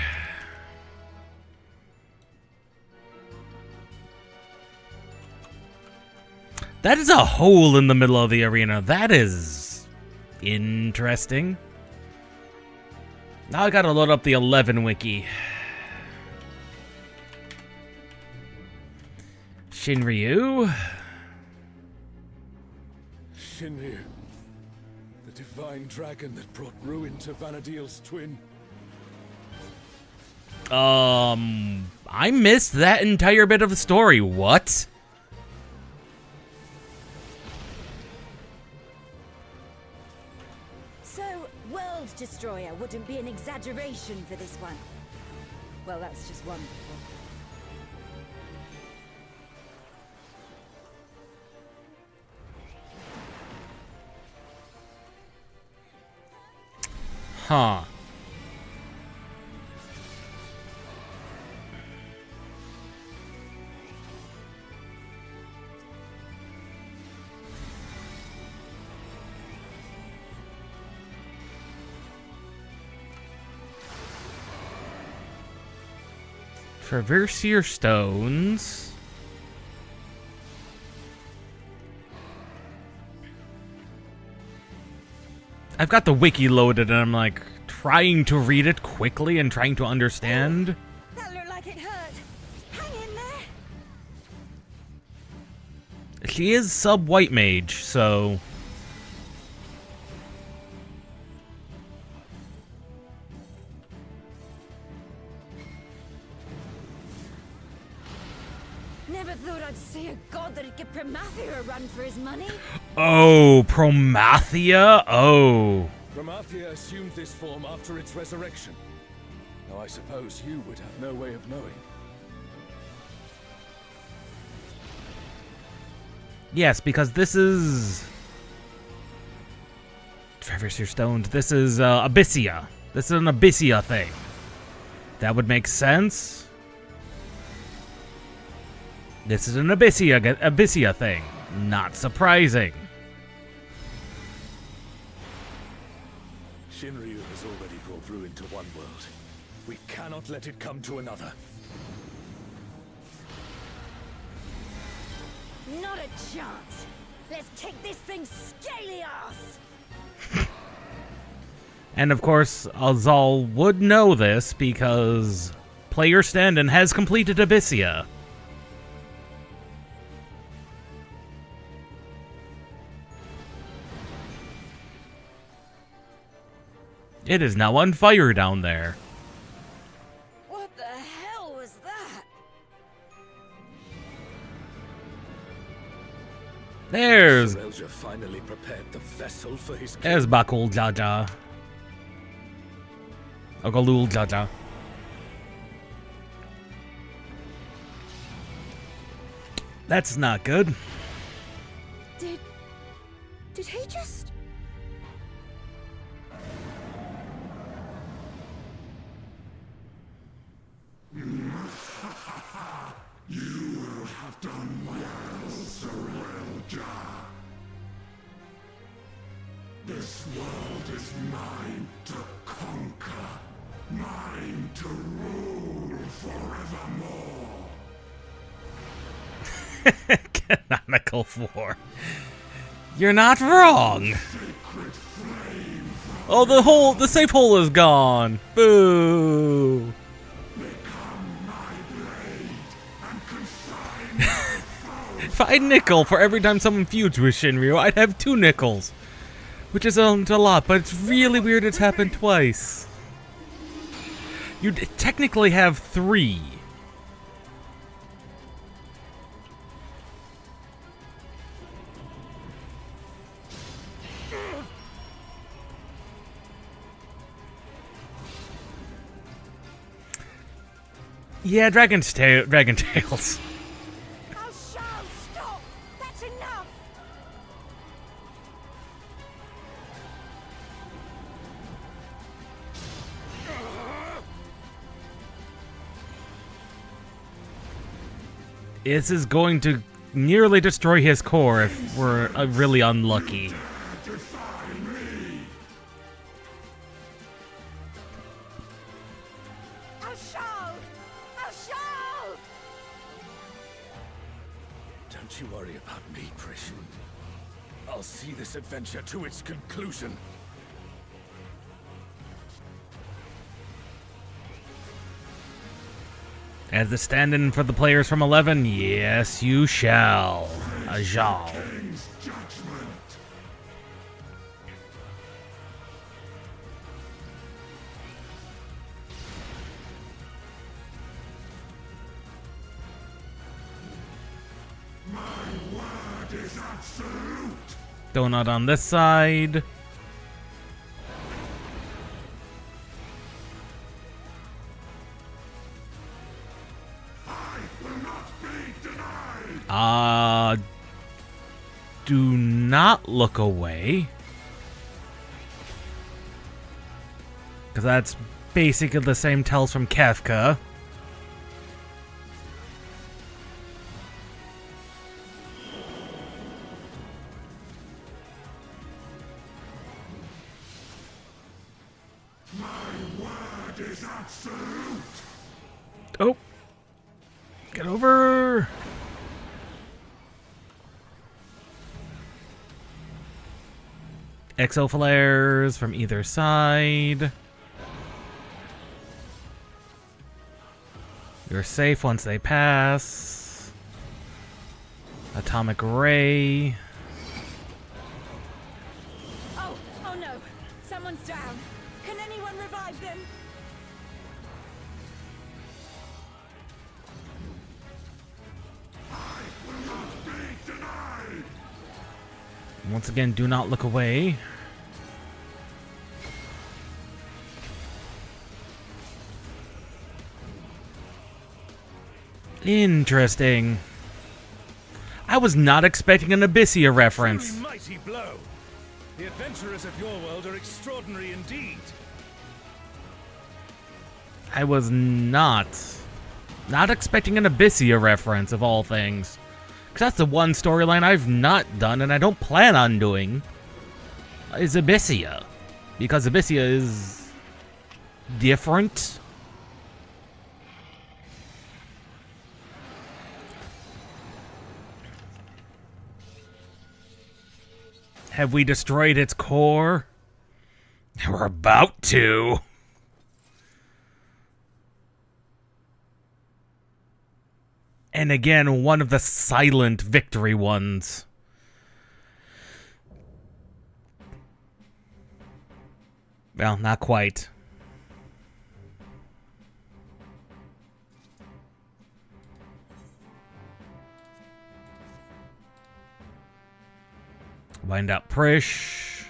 That is a hole in the middle of the arena. That is interesting. Now I gotta load up the 11 wiki. Shinryu. Shinryu. The divine dragon that brought ruin to Vana'diel's twin. I missed that entire bit of the story. What? So, World Destroyer wouldn't be an exaggeration for this one. Well, that's just wonderful. Huh. Traversier stones. I've got the wiki loaded and I'm like trying to read it quickly and trying to understand. That looked like it hurt. Hang in there. She is sub-white mage, so... Never thought I'd see a god that'd give Promathia a run for his money. Oh, Promathia? Oh. Promathia assumed this form after its resurrection. Though I suppose you would have no way of knowing. Yes, because this is... Traversier stones. This is Abyssia. This is an Abyssia thing. That would make sense. This is an Abyssia thing. Not surprising. Shinryu has already brought ruin to one world. We cannot let it come to another. Not a chance. Let's kick this thing's scaly ass. And of course, Azal would know this because player Standen has completed Abyssia. It is now on fire down there. What the hell was that? There's Serelja finally prepared the vessel for his There's Bakul Jaja. Ogalul Jaja. That's not good. Did he just... You will have done well, Serelja. Mine to conquer, mine to rule forevermore. Canonical 4. You're not wrong. Oh, the safe hole is gone. Boo. If I had nickel for every time someone feuds with Shinryu, I'd have 2 nickels. Which isn't a lot, but it's really weird it's happened twice. You technically have 3. Yeah, Dragon Tales. Oh, Charles, stop! That's enough! This is going to nearly destroy his core if we're really unlucky. Oh, Charles! Oh, Charles! Don't you worry about me, Prish. I'll see this adventure to its conclusion. As the stand-in for the players from 11, yes, you shall. Ajal. King's judgment. My word is absolute. Donut on this side. I will not be denied. Do not look away. Because that's basically the same tells from Kafka. My word is absolute. Oh. Get over. Exo flares from either side. You're safe once they pass. Atomic ray. Oh, oh no! Someone's down! Can anyone revive them? Be denied. Once again, do not look away. Interesting. I was not expecting an Abyssia reference. Truly mighty blow. The adventurers of your world are extraordinary indeed. I was not expecting an Abyssia reference of all things. Because that's the one storyline I've not done and I don't plan on doing. Is Abyssia. Because Abyssia is different. Have we destroyed its core? We're about to. And again, one of the silent victory ones. Well, not quite. Wind up Prish.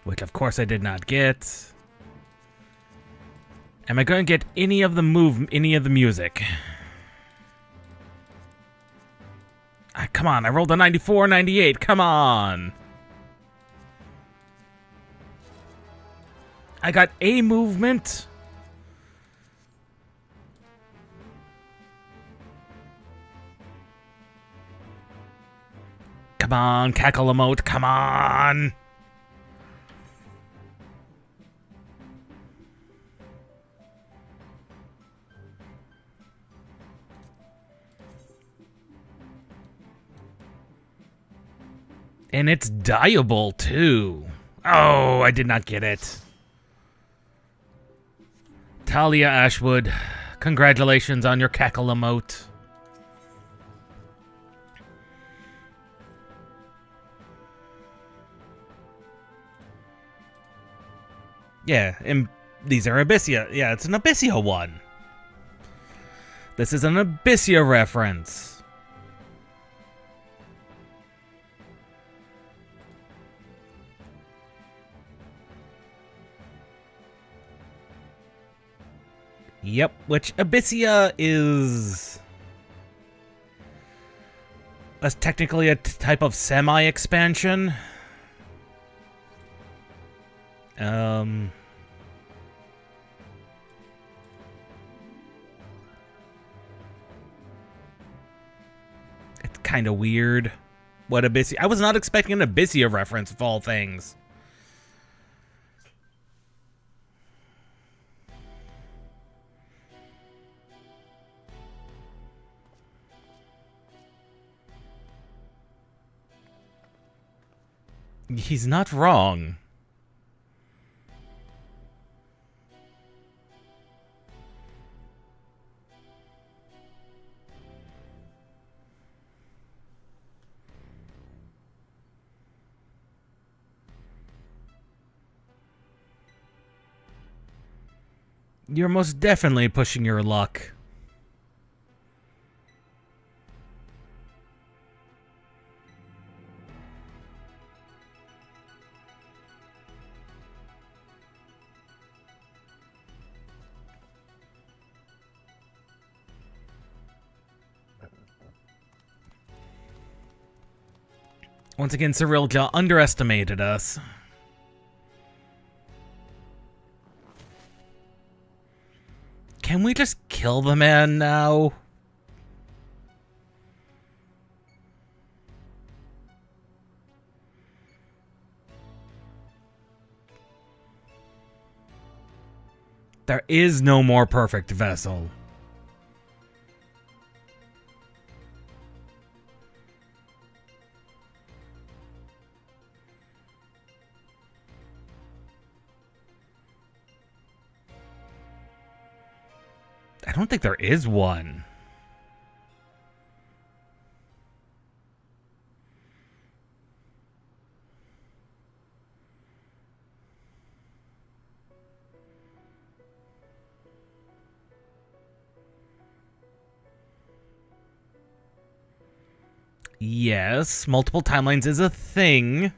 Which of course I did not get. Am I going to get any of the music? Come on, I rolled a 94, 98, come on! I got a movement. Come on, cackle emote, come on! And it's dyeable, too. Oh, I did not get it. Talia Ashwood, congratulations on your cackle emote. Yeah, and these are Abyssea. Yeah, it's an Abyssea one. This is an Abyssea reference. Yep, which Abyssea is... That's technically a type of semi-expansion. It's kind of weird. What Abyssea... I was not expecting an Abyssea reference, of all things. He's not wrong. You're most definitely pushing your luck. Once again, Cyrilja underestimated us. Can we just kill the man now? There is no more perfect vessel. I don't think there is one. Yes, multiple timelines is a thing.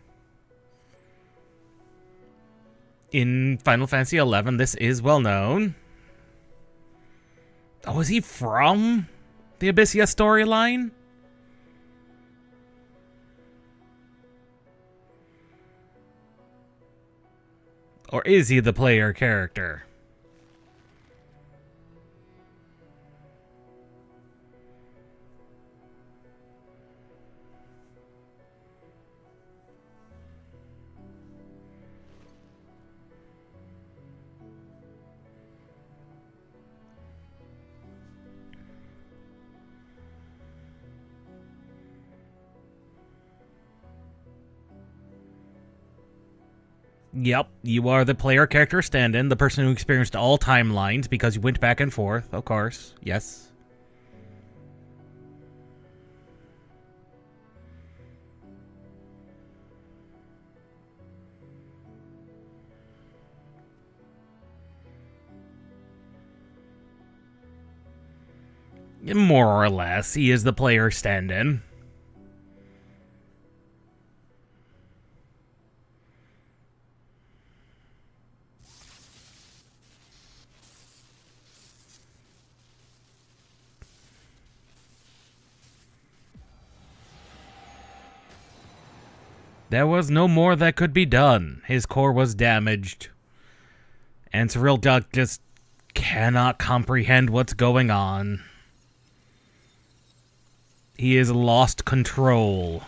In Final Fantasy XI, this is well known. Oh, is he from the Abyssea storyline? Or is he the player character? Yep, you are the player character stand-in, the person who experienced all timelines because you went back and forth, of course. Yes. More or less, he is the player stand-in. There was no more that could be done. His core was damaged. And Cyrilja just cannot comprehend what's going on. He has lost control.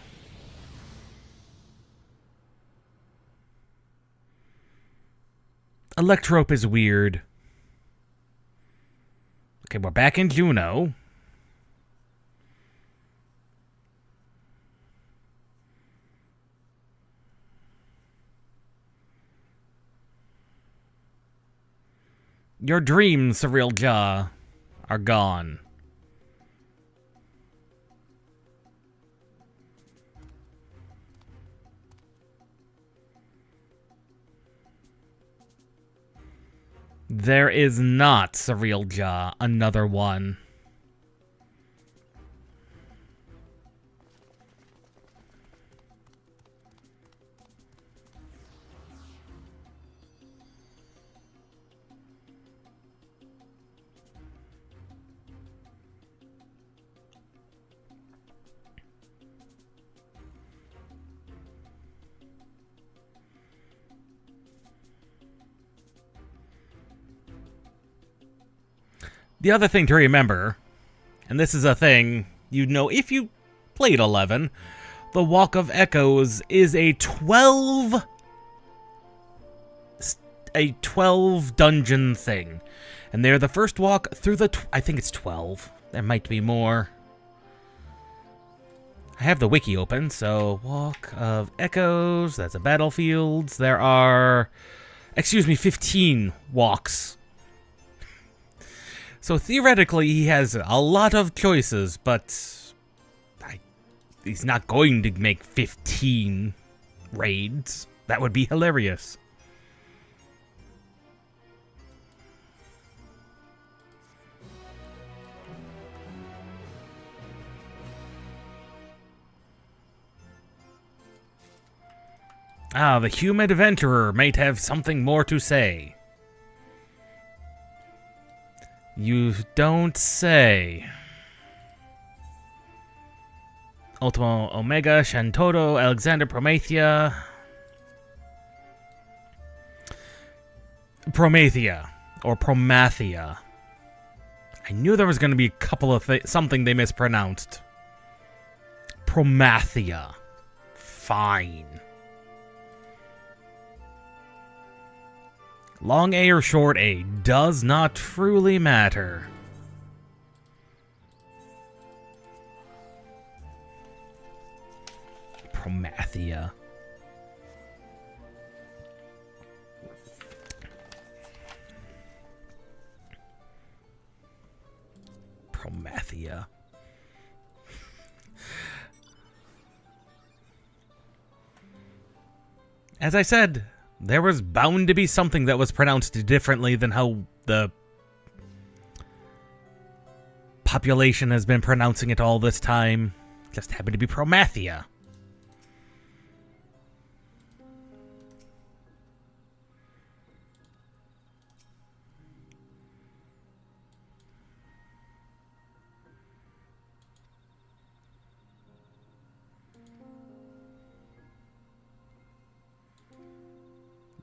Electrope is weird. Okay, we're back in Juno. Your dreams, Surreal Jaw, are gone. There is not, Surreal Jaw, another one. The other thing to remember, and this is a thing you'd know if you played 11, the Walk of Echoes is a 12 dungeon thing. And they're the first walk through the... I think it's 12. There might be more. I have the wiki open, so Walk of Echoes, that's a battlefield. There are, 15 walks. So theoretically, he has a lot of choices, but he's not going to make 15 raids. That would be hilarious. Ah, the human adventurer might have something more to say. You don't say. Ultimo Omega, Shantoto, Alexander Promethea. Or Promathea. I knew there was going to be a couple of something they mispronounced. Promathea. Fine. Long A or short A does not truly matter. Promathea. Promathea. As I said, there was bound to be something that was pronounced differently than how the population has been pronouncing it all this time. Just happened to be Promathea.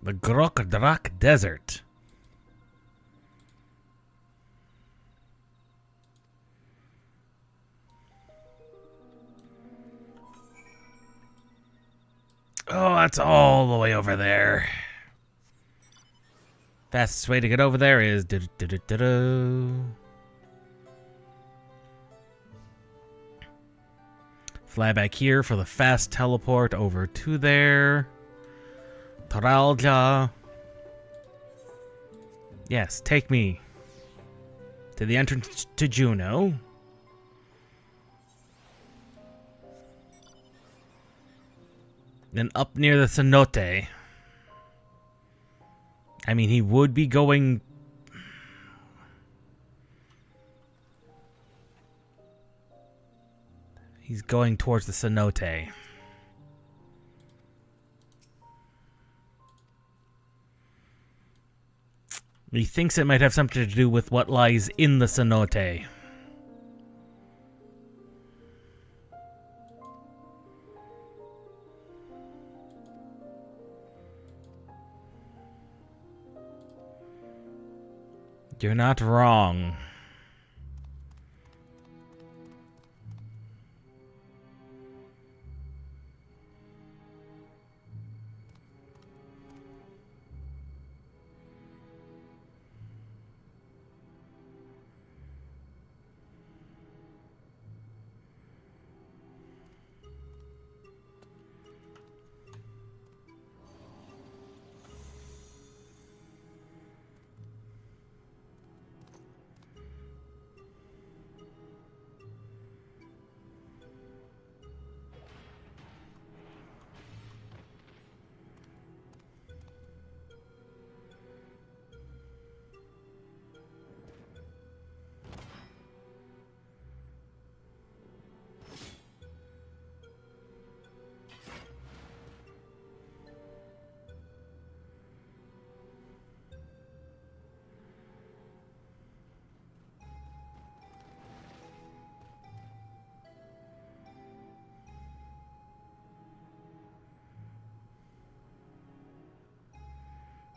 The Grok-Drak Desert. Oh, that's all the way over there. Fastest way to get over there is... Fly back here for the fast teleport over to there. Toralja. Yes, take me to the entrance to Juno. Then up near the cenote. I mean, he would be going... He's going towards the cenote. He thinks it might have something to do with what lies in the cenote. You're not wrong.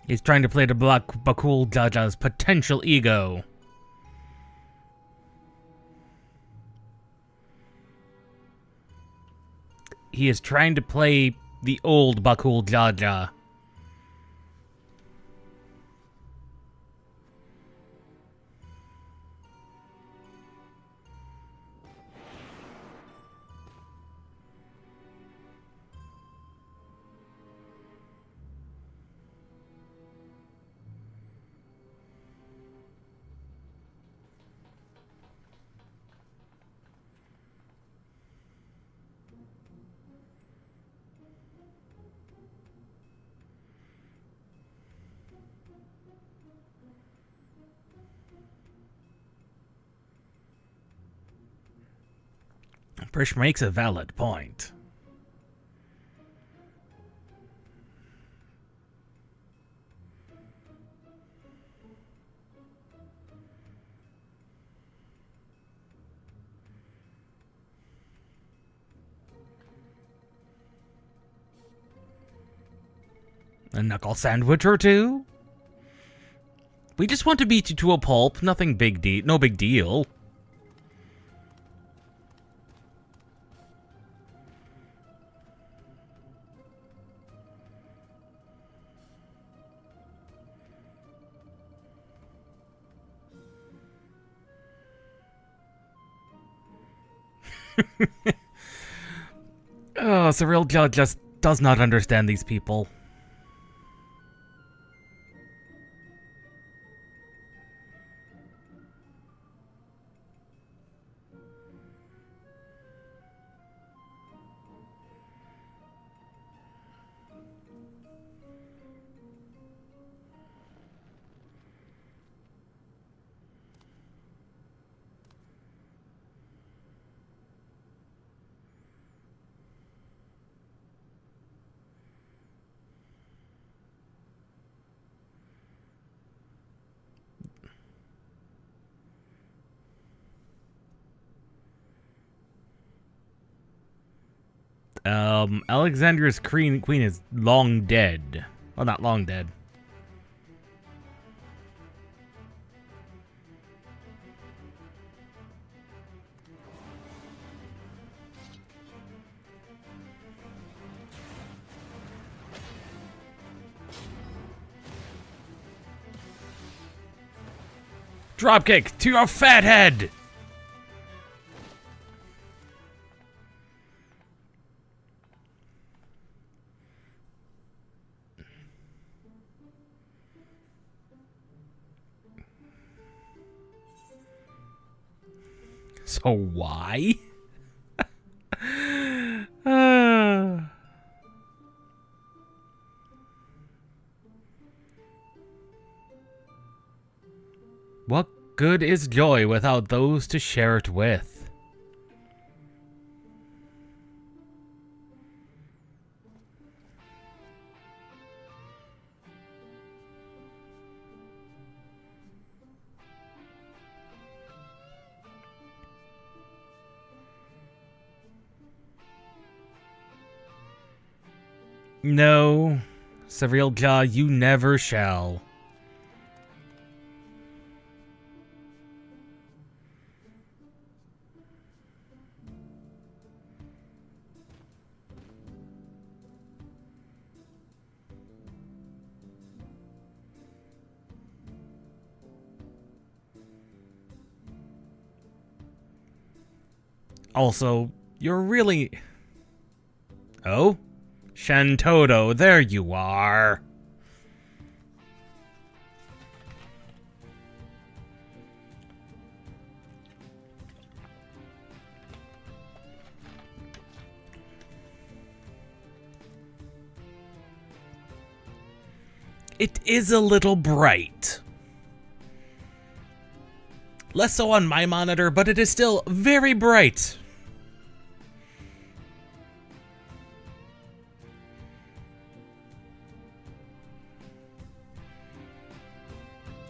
He's trying to play to block Bakul Jaja's potential ego. He is trying to play the old Bakul Jaja. Prish makes a valid point. A knuckle sandwich or two? We just want to beat you to a pulp. Nothing big deal. No big deal. Oh, Cyril just does not understand these people. Alexandra's queen is long dead. Well, not long dead. Dropkick to your fat head! So why? What good is joy without those to share it with? No, Sevrilja, you never shall. Also, you're really... Oh? Shantoto, there you are. It is a little bright. Less so on my monitor, but it is still very bright.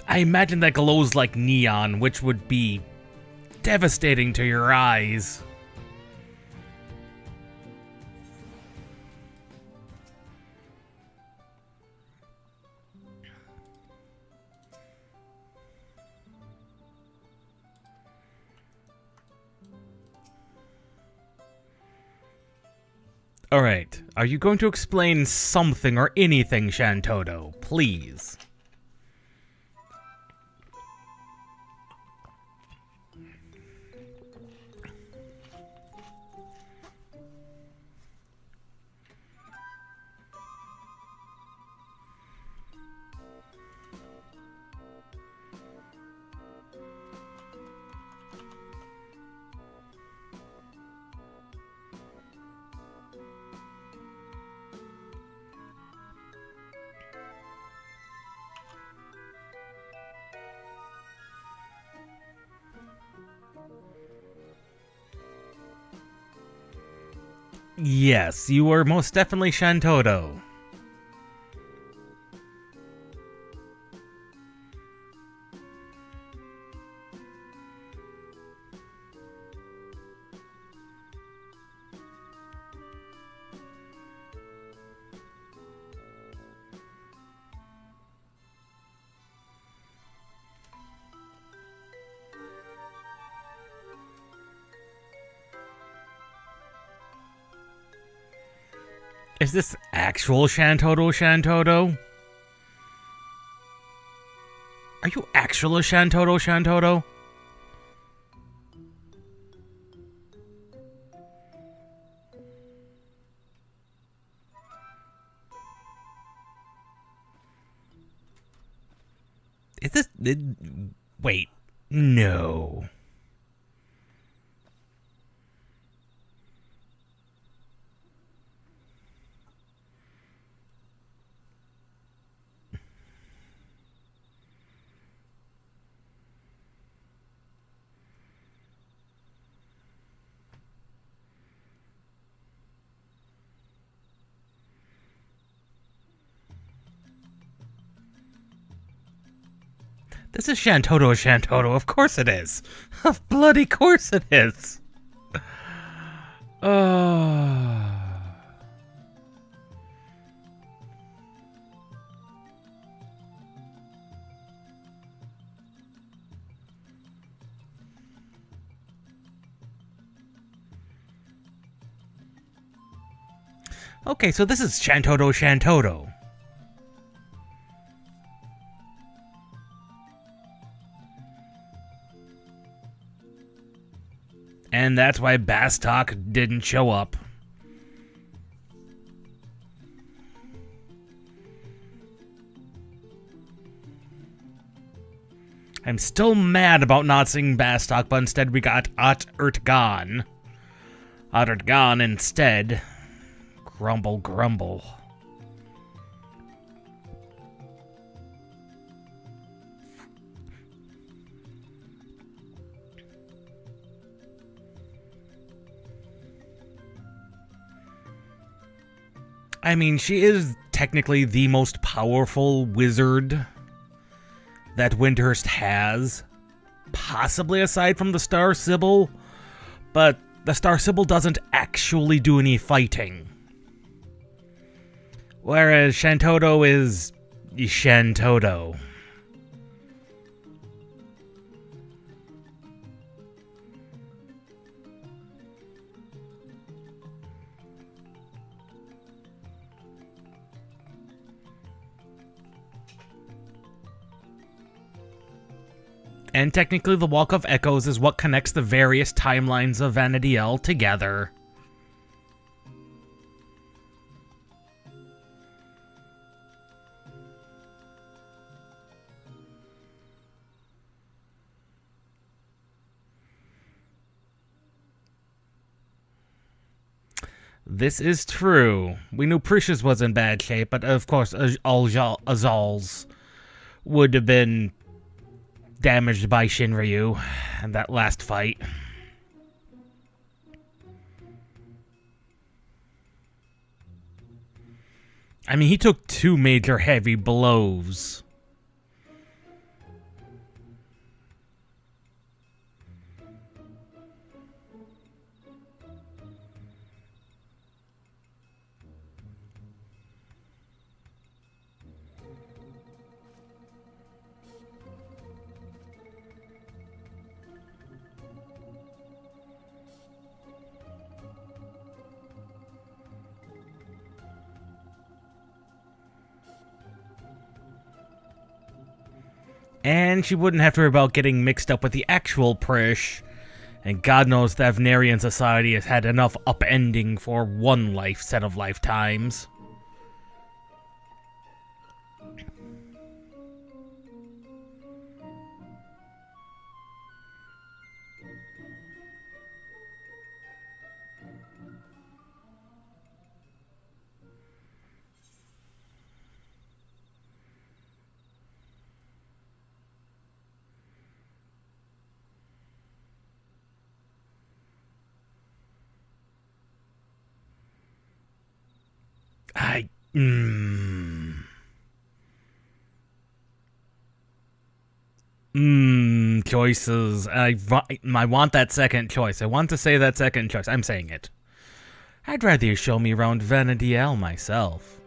I imagine that glows like neon, which would be devastating to your eyes. Alright, are you going to explain something or anything, Shantoto? Please. Yes, you are most definitely Shantoto. Is this actual Shantoto? Are you actual Shantoto? Is this... wait. No. This is Shantoto. Of course it is. Of bloody course it is. Oh. Okay, so this is Shantoto. And that's why Bastok didn't show up. I'm still mad about not seeing Bastok, but instead we got Urt-Urtgan. Urt-Urtgan instead. Grumble. I mean, she is technically the most powerful wizard that Windhurst has, possibly aside from the Star Sibyl, but the Star Sibyl doesn't actually do any fighting. Whereas Shantoto is Shantoto. And technically the Walk of Echoes is what connects the various timelines of Vana'diel together. This is true. We knew Precious was in bad shape, but of course Azal's would have been damaged by Shinryu in that last fight. I mean, he took 2 major heavy blows. And she wouldn't have to worry about getting mixed up with the actual Prish. And God knows that Vana'diel society has had enough upending for one set of lifetimes. Choices. I want that second choice. I want to say that second choice. I'm saying it. I'd rather you show me around Vana'diel myself.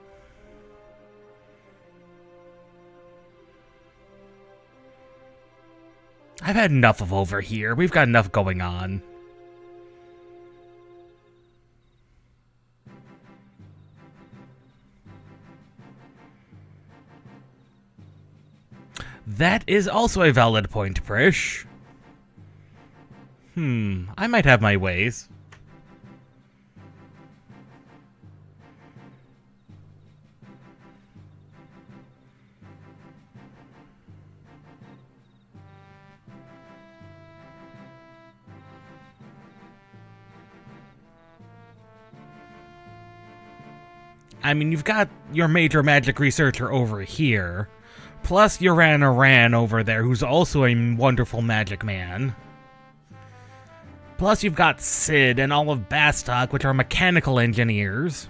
I've had enough of over here. We've got enough going on. That is also a valid point, Prish. I might have my ways. I mean, you've got your major magic researcher over here. Plus Ran over there, who's also a wonderful magic man. Plus you've got Sid and all of Bastok, which are mechanical engineers.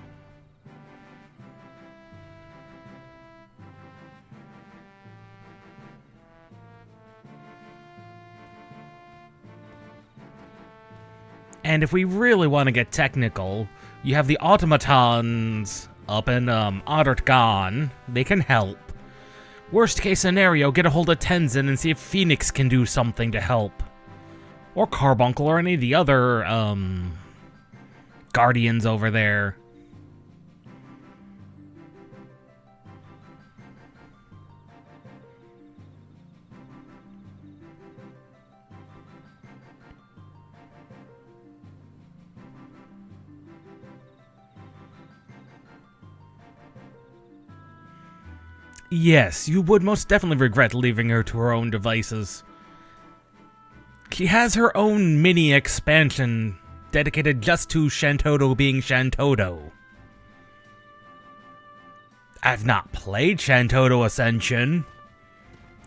And if we really want to get technical, you have the automatons up in Ottertgon. They can help. Worst case scenario, get a hold of Tenzin and see if Phoenix can do something to help. Or Carbuncle or any of the other, Guardians over there. Yes, you would most definitely regret leaving her to her own devices. She has her own mini expansion dedicated just to Shantoto being Shantoto. I've not played Shantoto Ascension,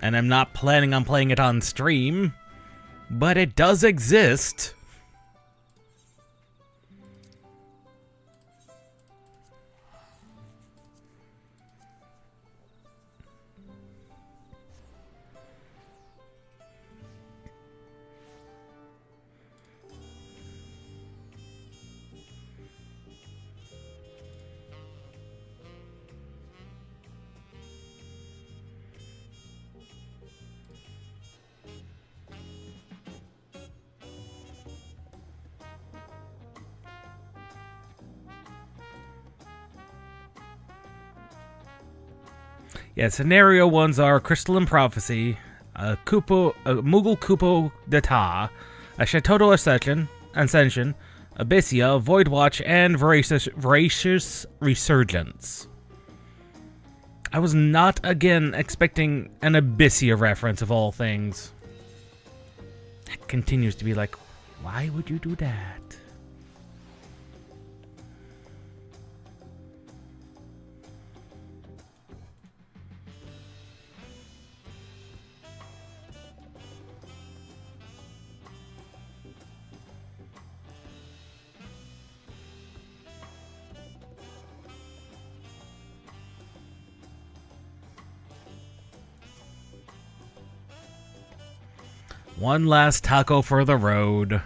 and I'm not planning on playing it on stream, but it does exist. Yeah, scenario ones are Crystalline Prophecy, Moogle Kupo Data, a Shantoto Ascension, Abyssia, Void Watch, and Voracious Resurgence. I was not, again, expecting an Abyssia reference of all things. That continues to be like, why would you do that? One last taco for the road.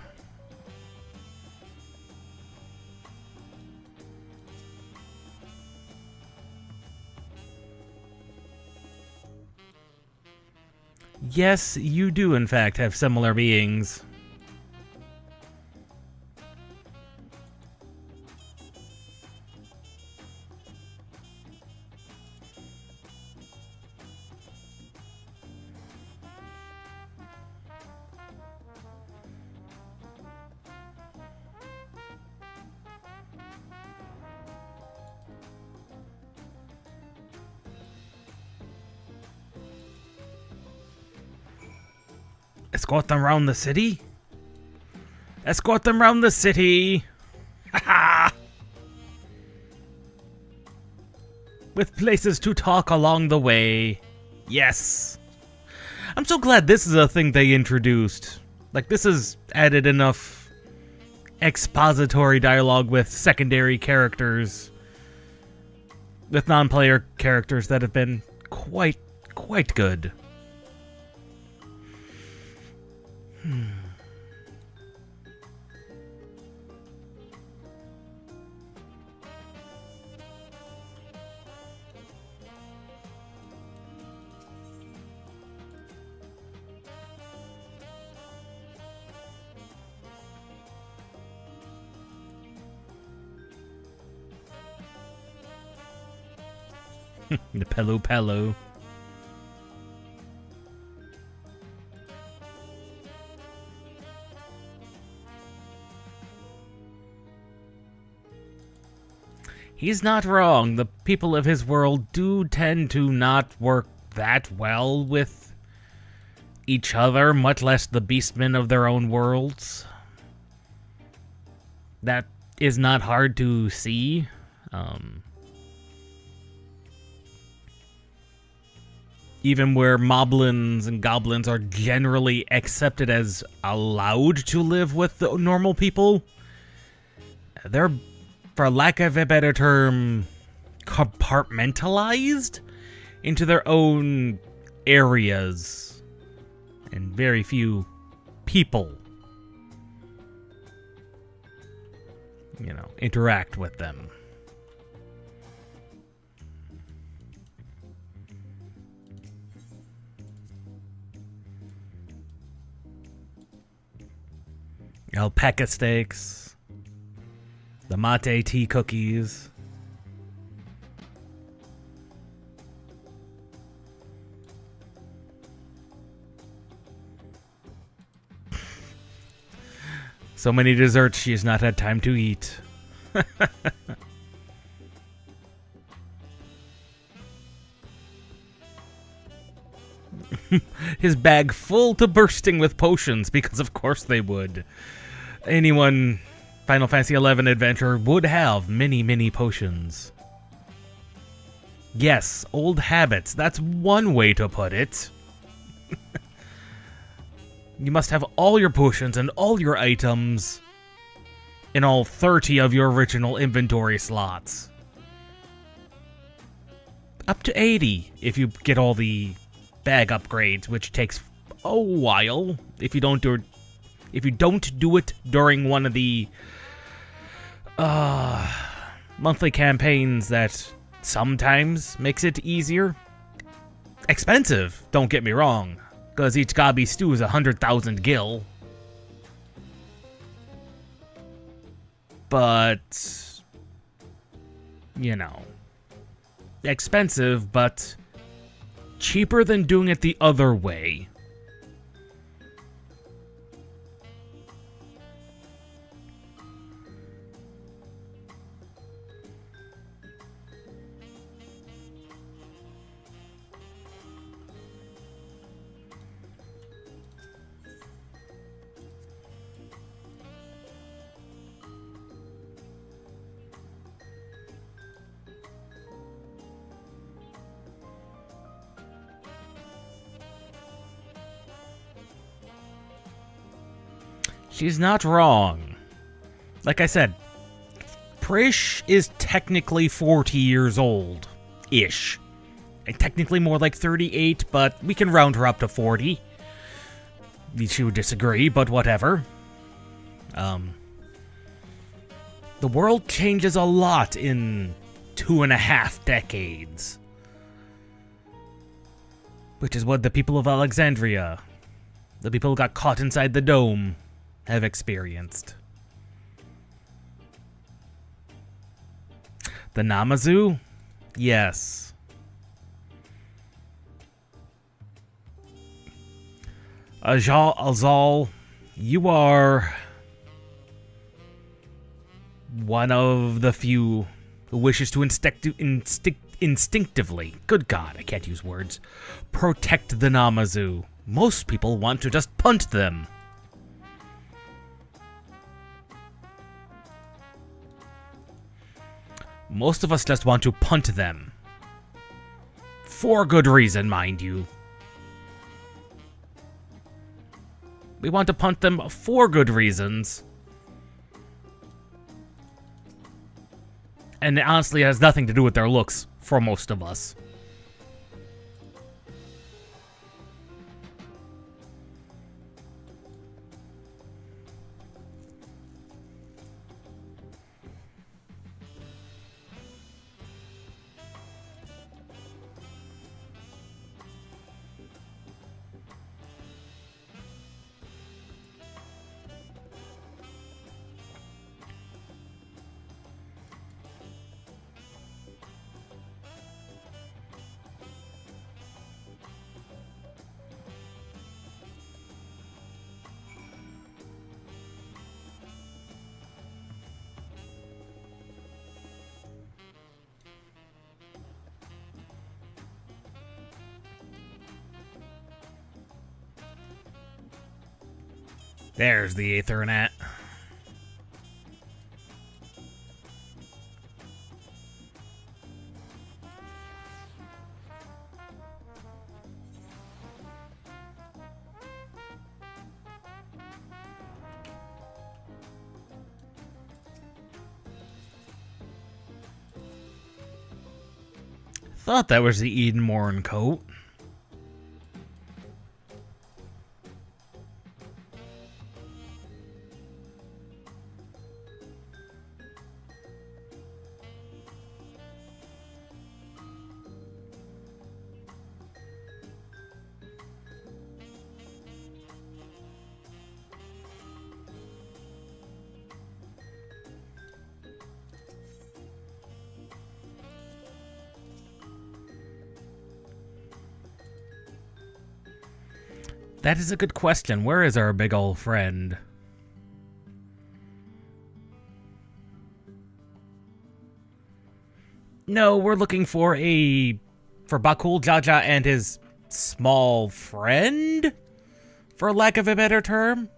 Yes, you do in fact have similar beings. Escort them round the city? Escort them round the city! Ha With places to talk along the way. Yes. I'm so glad this is a thing they introduced. Like, this has added enough expository dialogue with secondary characters, with non-player characters that have been quite good. The Pelu Pelu. He's not wrong. The people of his world do tend to not work that well with each other, much less the beastmen of their own worlds. That is not hard to see. Even where moblins and goblins are generally accepted as allowed to live with the normal people, they're, for lack of a better term, compartmentalized into their own areas, and very few people, interact with them. Alpaca steaks, the mate tea cookies. So many desserts she has not had time to eat. His bag full to bursting with potions, because of course they would. Anyone Final Fantasy XI adventurer would have many potions. Yes, old habits. That's one way to put it. You must have all your potions and all your items in all 30 of your original inventory slots. Up to 80 if you get all the bag upgrades, which takes a while if you don't do it during one of the monthly campaigns that sometimes makes it easier. Expensive, don't get me wrong, because each gobby stew is 100,000 gil. But, expensive, but cheaper than doing it the other way. She's not wrong. Like I said, Prish is technically 40 years old-ish. And technically more like 38, but we can round her up to 40. She would disagree, but whatever. The world changes a lot in 2.5 decades. Which is what the people of Alexandria, the people who got caught inside the dome, have experienced. The Namazu? Yes. Ajal Azal, you are one of the few who wishes to instinctively, good God, I can't use words, protect the Namazu Most people want to just punt them. Most of us just want to punt them. For good reason, mind you. We want to punt them for good reasons. And it honestly has nothing to do with their looks for most of us. There's the Aethernet. Thought that was the Edenmorn coat. That is a good question. Where is our big old friend? No, we're looking for Bakul, Jaja, and his small friend? For lack of a better term?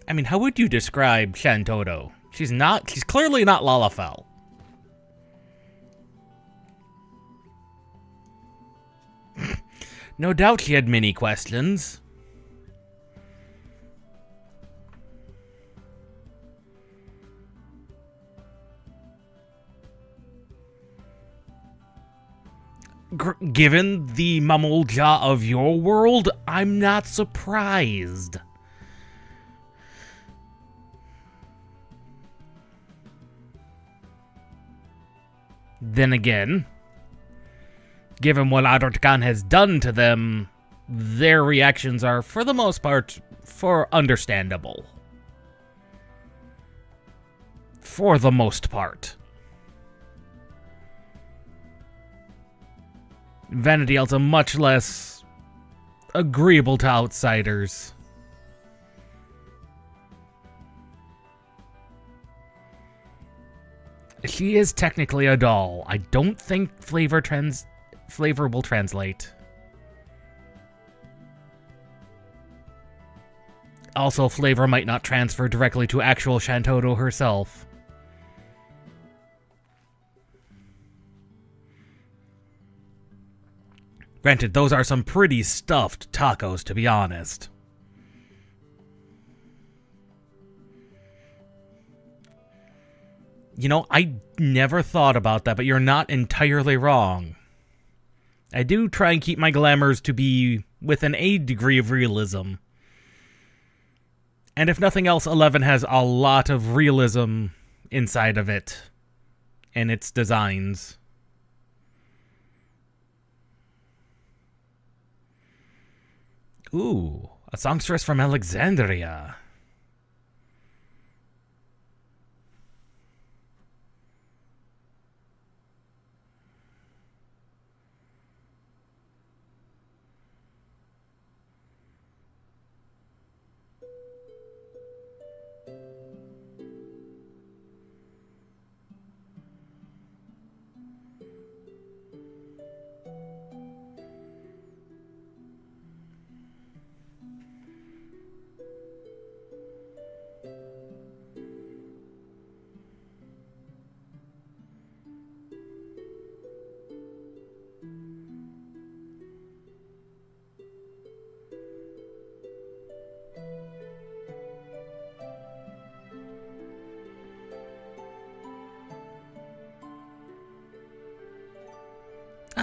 I mean, how would you describe Shantoto? She's clearly not Lalafell. No doubt she had many questions. Given the Mamulja of your world, I'm not surprised. Then again, given what Adort Khan has done to them, their reactions are, for the most part, understandable. For the most part. Vana'diel's a much less agreeable to outsiders. She is technically a doll. I don't think flavor will translate. Also, flavor might not transfer directly to actual Shantoto herself. Granted, those are some pretty stuffed tacos, to be honest. You know, I never thought about that, but you're not entirely wrong. I do try and keep my glamours to be within a degree of realism. And if nothing else, 11 has a lot of realism inside of it. And its designs. Ooh, a songstress from Alexandria.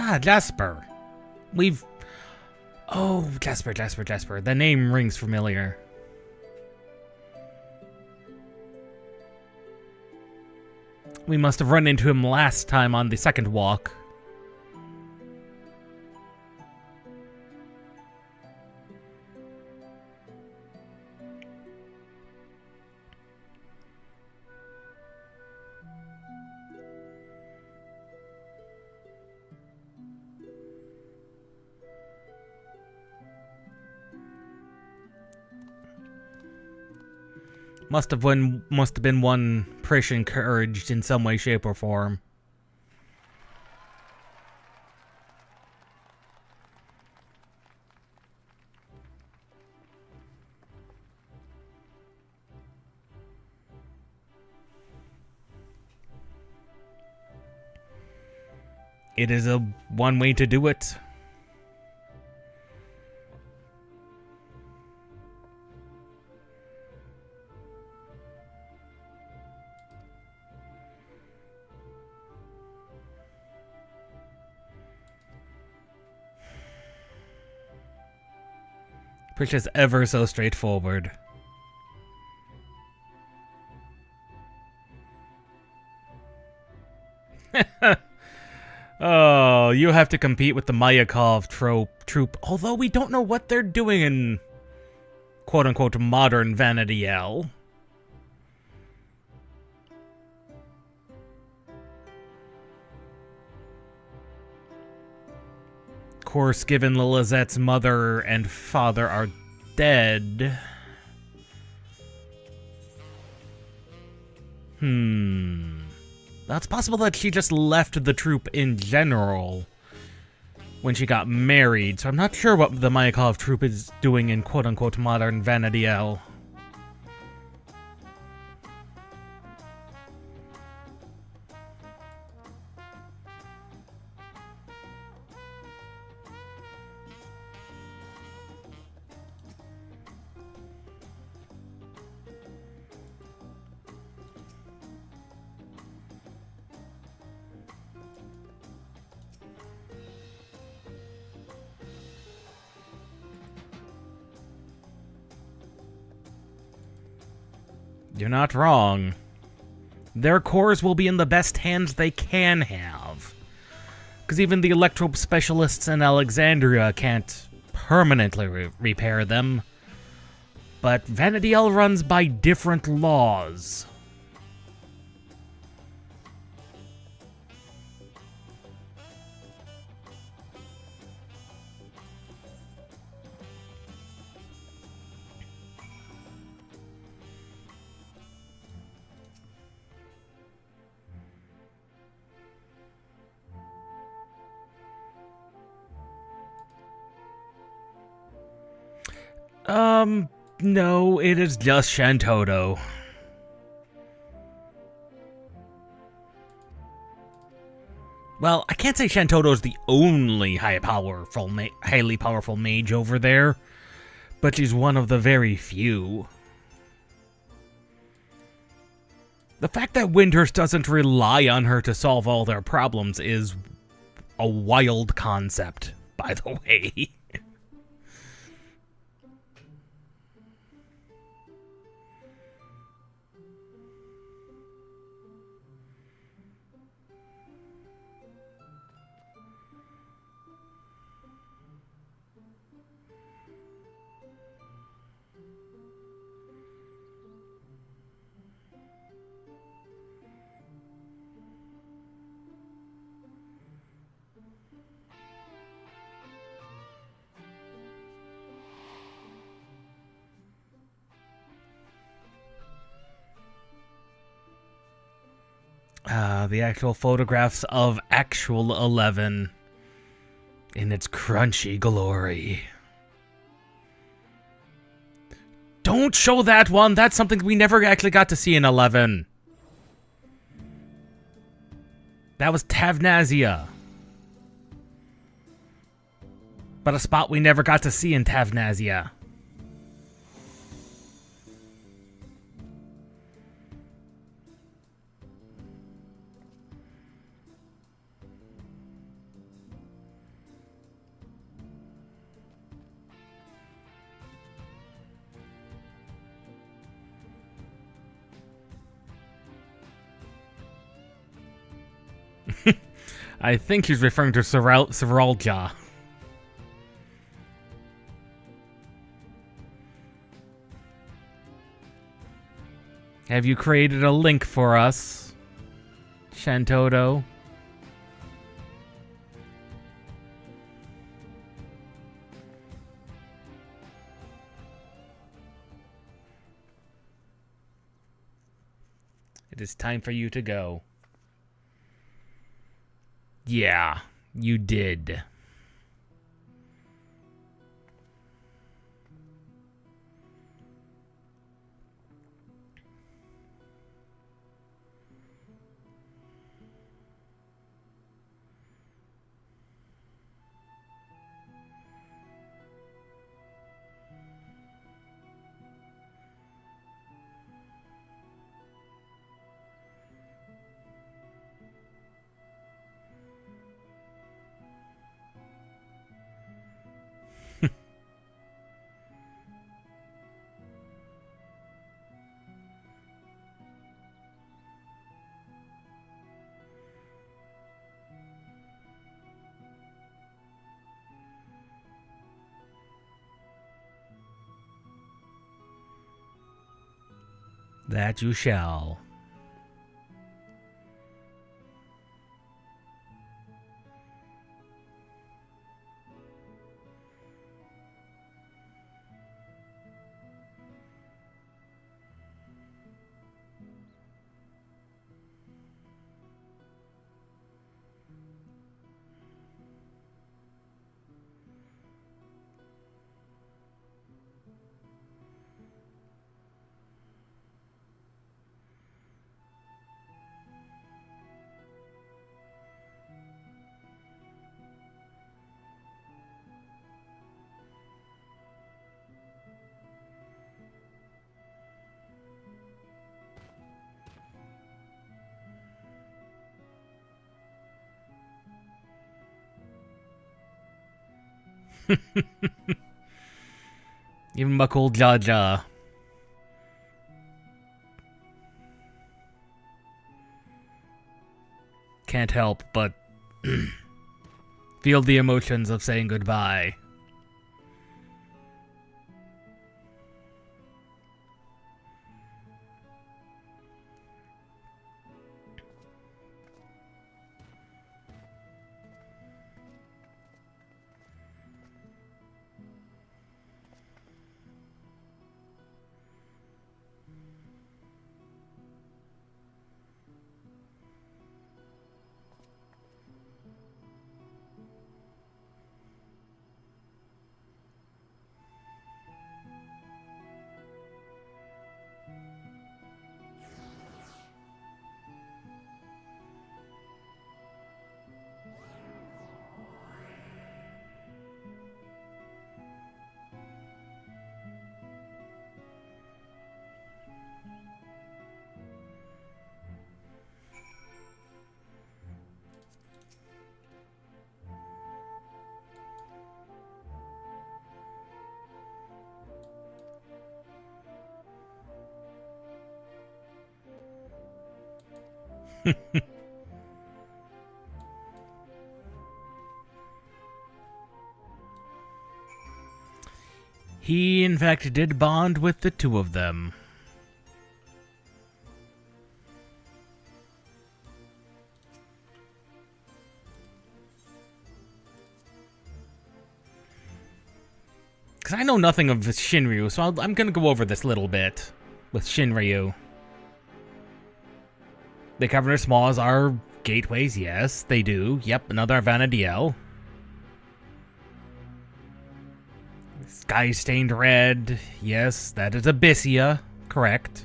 Ah, Jasper. We've... Oh, Jasper. The name rings familiar. We must have run into him last time on the second walk. Must have been one Prish encouraged in some way, shape, or form. It is one way to do it. Which is ever so straightforward. Oh, you have to compete with the Mayakov troop, although we don't know what they're doing in quote-unquote modern Vana'diel. Of course, given Lizette's mother and father are dead... That's possible that she just left the troop in general when she got married, so I'm not sure what the Mayakov troop is doing in quote-unquote modern Vana'diel. You're not wrong. Their cores will be in the best hands they can have. Because even the electrope specialists in Alexandria can't permanently repair them. But Vana'diel runs by different laws. No, it is just Shantoto. Well, I can't say Shantoto's the only highly powerful mage over there, but she's one of the very few. The fact that Winters doesn't rely on her to solve all their problems is a wild concept, by the way. The actual photographs of actual 11 in its crunchy glory. Don't show that one! That's something we never actually got to see in 11. That was Tavnazia. But a spot we never got to see in Tavnazia. I think he's referring to Seralja. Have you created a link for us, Shantoto? It is time for you to go. Yeah, you did. That you shall. Even Muckle Jaja. Can't help but feel the emotions of saying goodbye. He, in fact, did bond with the two of them. Because I know nothing of Shinryu, so I'm going to go over this little bit with Shinryu. The Cavernous Maws are gateways, yes, they do. Yep, another Vana'diel. Sky stained red, yes, that is Abyssia, correct.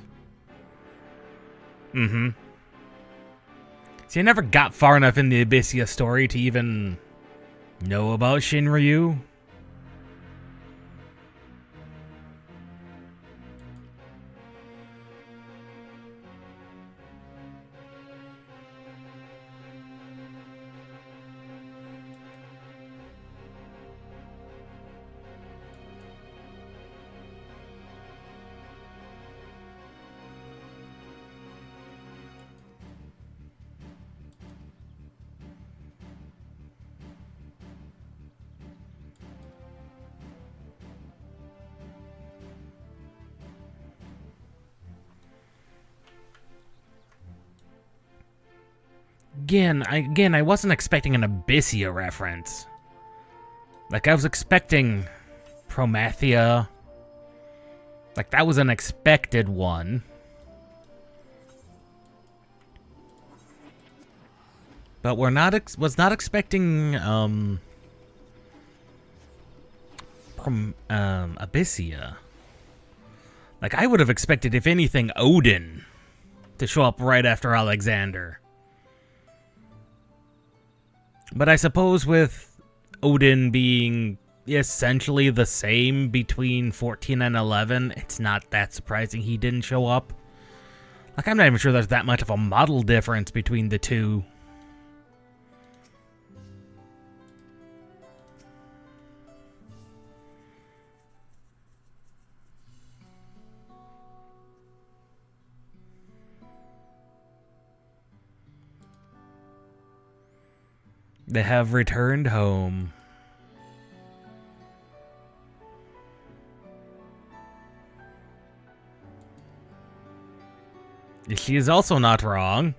Mm-hmm. See, I never got far enough in the Abyssia story to even know about Shinryu. again, I wasn't expecting an Abyssia reference. Like, I was expecting Promathia. Like, that was an expected one. But was not expecting, Abyssia. Like, I would have expected, if anything, Odin to show up right after Alexander. But I suppose with Odin being essentially the same between 14 and 11, it's not that surprising he didn't show up. Like, I'm not even sure there's that much of a model difference between the two. They have returned home. She is also not wrong.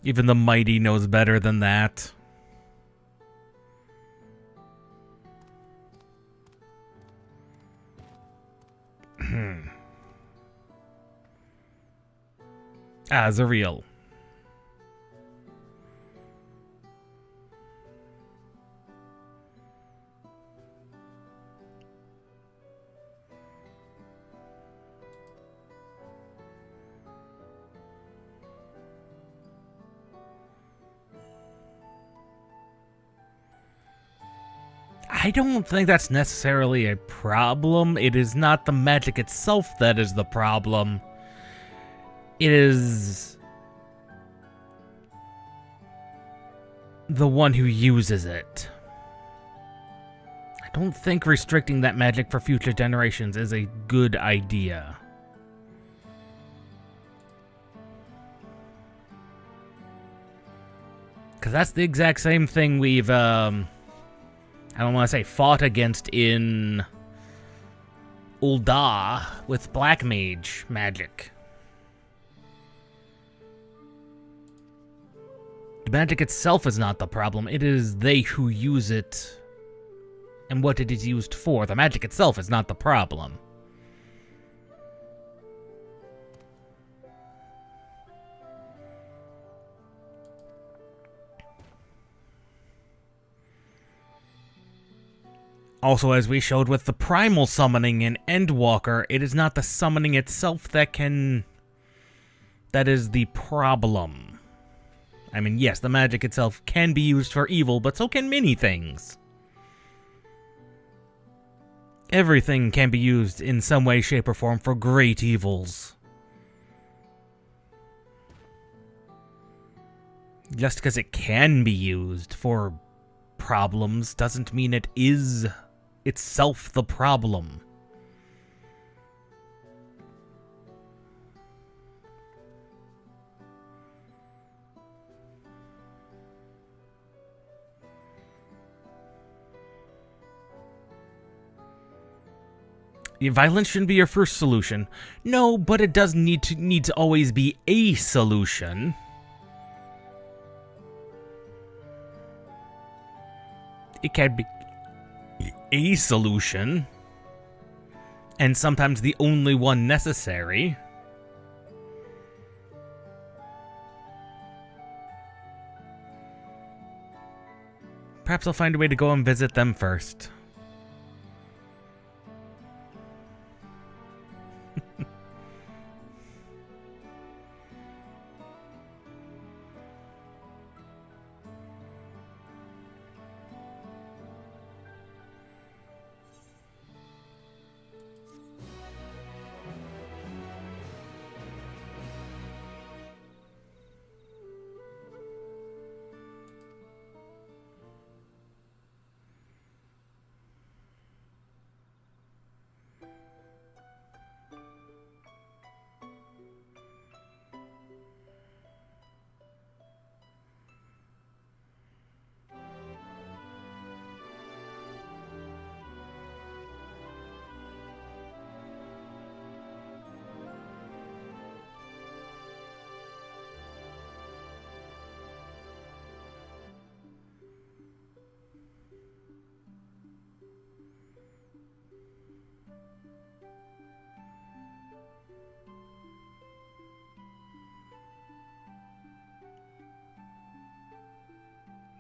Even the mighty knows better than that. Azrael. I don't think that's necessarily a problem. It is not the magic itself that is the problem. It is the one who uses it. I don't think restricting that magic for future generations is a good idea. Because that's the exact same thing we've, I don't want to say fought against in Ul'dah with Black Mage magic. The magic itself is not the problem. It is they who use it and what it is used for. The magic itself is not the problem. Also, as we showed with the primal summoning in Endwalker, it is not the summoning itself that is the problem. I mean, yes, the magic itself can be used for evil, but so can many things. Everything can be used in some way, shape, or form for great evils. Just because it can be used for problems doesn't mean it is itself the problem. Violence shouldn't be your first solution. No, but it does need to always be a solution. It can be a solution, and sometimes the only one necessary. Perhaps I'll find a way to go and visit them first.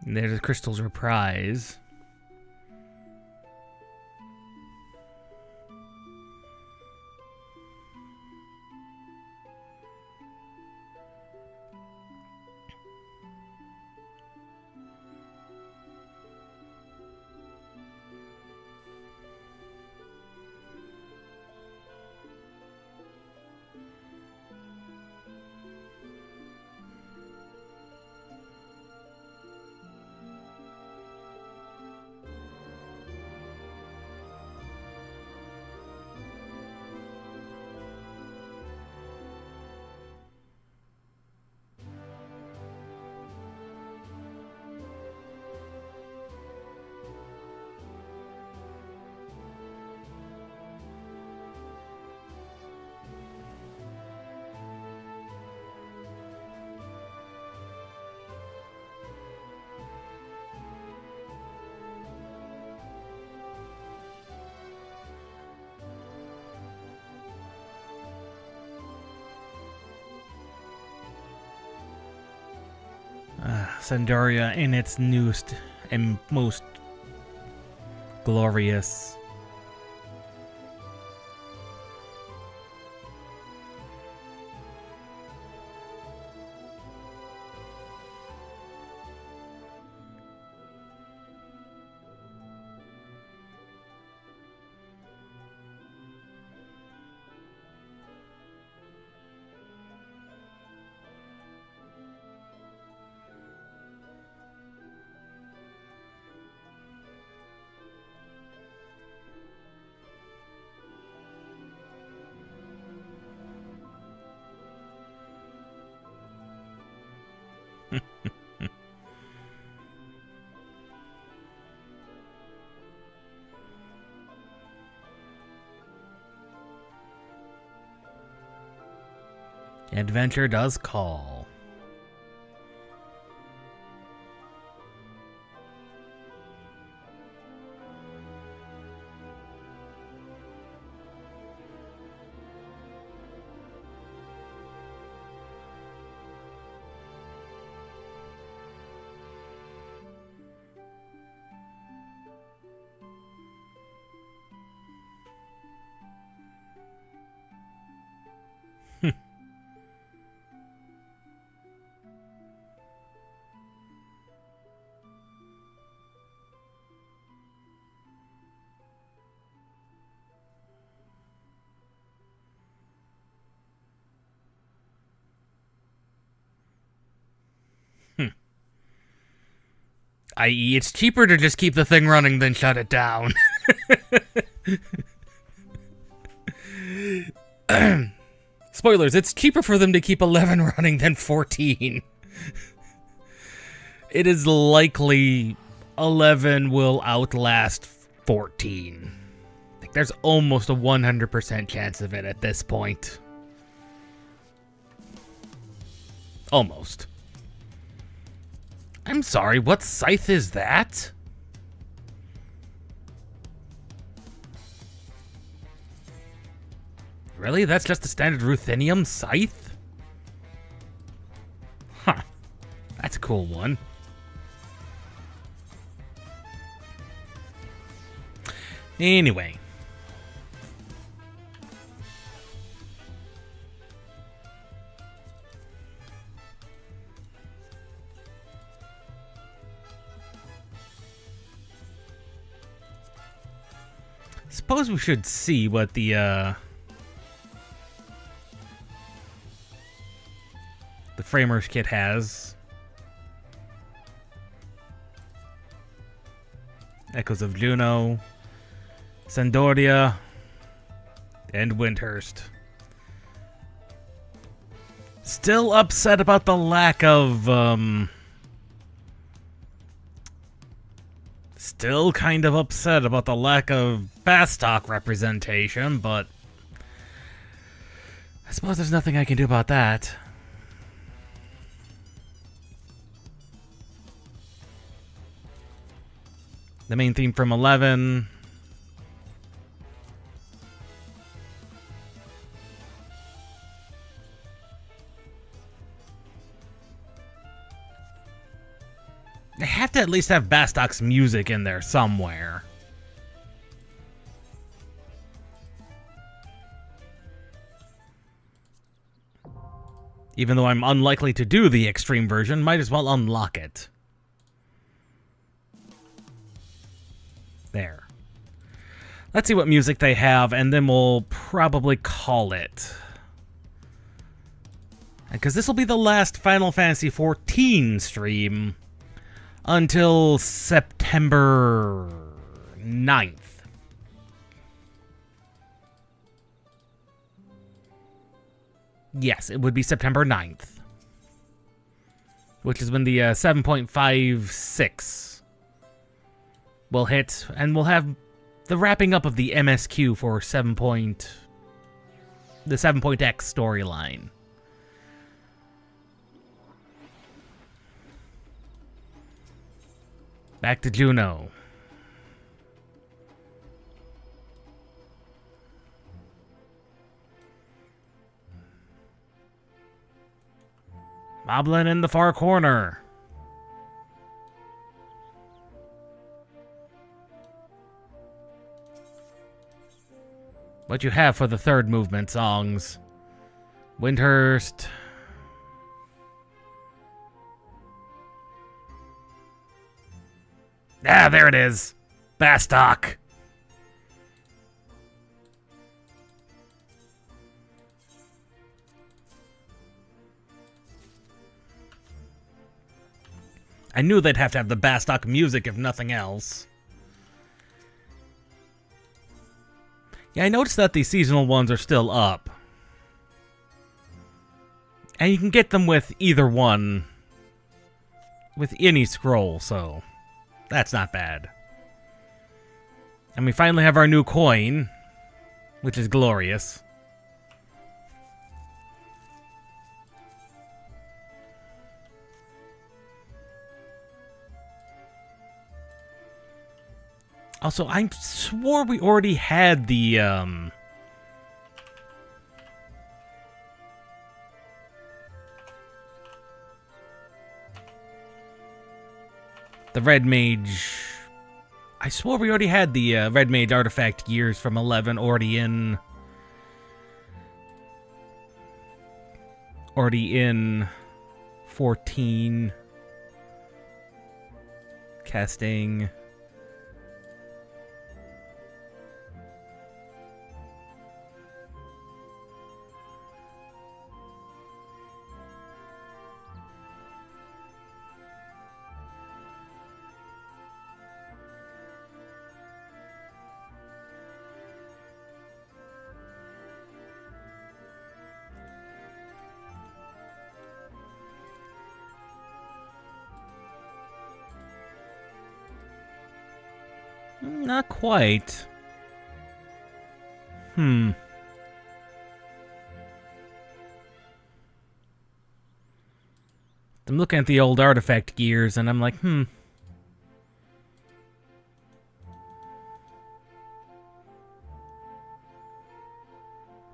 And there's a crystal's reprise. Sandaria in its newest and most glorious. Adventure does call. I.e., it's cheaper to just keep the thing running than shut it down. Spoilers, it's cheaper for them to keep 11 running than 14. It is likely 11 will outlast 14. Like, there's almost a 100% chance of it at this point. Almost. I'm sorry, what scythe is that? Really? That's just a standard Ruthenium scythe? Huh. That's a cool one. Anyway. Suppose we should see what the Framers kit has. Echoes of Juno, Sandoria, and Windhurst. Still upset about the lack of, still kind of upset about the lack of Bastok representation, but I suppose there's nothing I can do about that. The main theme from 11. They have to at least have Bastok's music in there somewhere. Even though I'm unlikely to do the extreme version, might as well unlock it. There. Let's see what music they have, and then we'll probably call it. Because this will be the last Final Fantasy XIV stream until September 9th. Yes, it would be September 9th. Which is when the 7.56 will hit, and we'll have the wrapping up of the MSQ for the 7.x storyline. Back to Juno. Moblin in the far corner. What you have for the third movement songs? Windhurst. Ah, there it is. Bastok. I knew they'd have to have the Bastok music if nothing else. Yeah, I noticed that the seasonal ones are still up. And you can get them with either one. With any scroll, so that's not bad. And we finally have our new coin, which is glorious. Also, I swore we already had the Red Mage. I swore we already had the Red Mage artifact gears from 11 already in 14. Casting. Not quite. I'm looking at the old artifact gears and I'm like,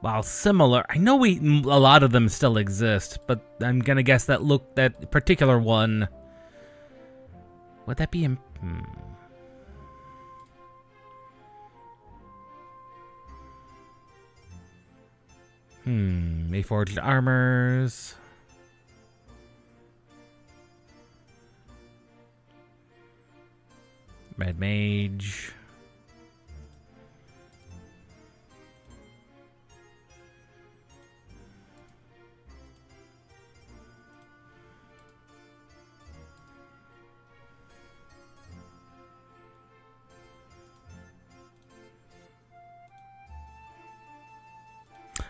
Wow, similar. I know a lot of them still exist, but I'm gonna guess that particular one. Would that be in... Reforged armors. Red Mage.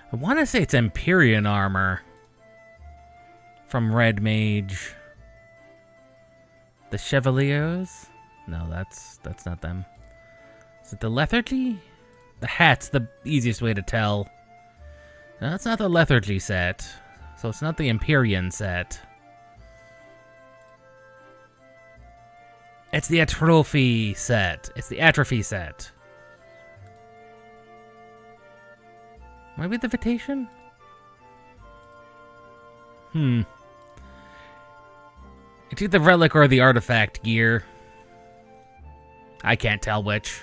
I want to say it's Empyrean armor from Red Mage. The Chevaliers? No, that's not them. Is it the Lethargy? The hat's the easiest way to tell. No, that's not the Lethargy set. So it's not the Empyrean set. It's the Atrophy set. It's the Atrophy set. Maybe the Vitation? It's either relic or the artifact gear. I can't tell which.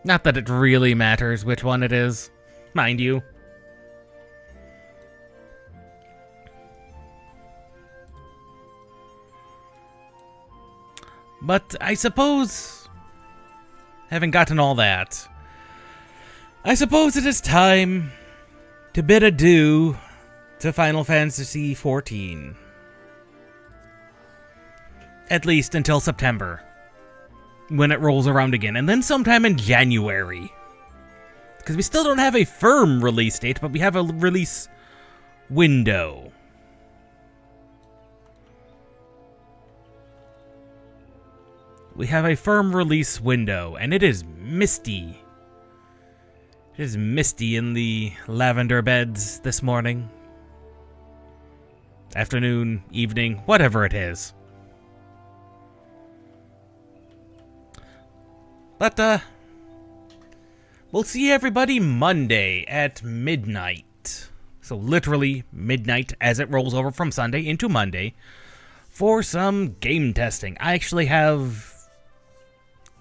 Not that it really matters which one it is, mind you. But I suppose, having gotten all that, I suppose it is time to bid adieu to Final Fantasy XIV. At least until September, when it rolls around again, and then sometime in January. Because we still don't have a firm release date, but we have a release window. We have a firm release window, and it is misty. It is misty in the lavender beds this morning. Afternoon, evening, whatever it is. But, we'll see everybody Monday at midnight. So literally midnight as it rolls over from Sunday into Monday for some game testing. I actually have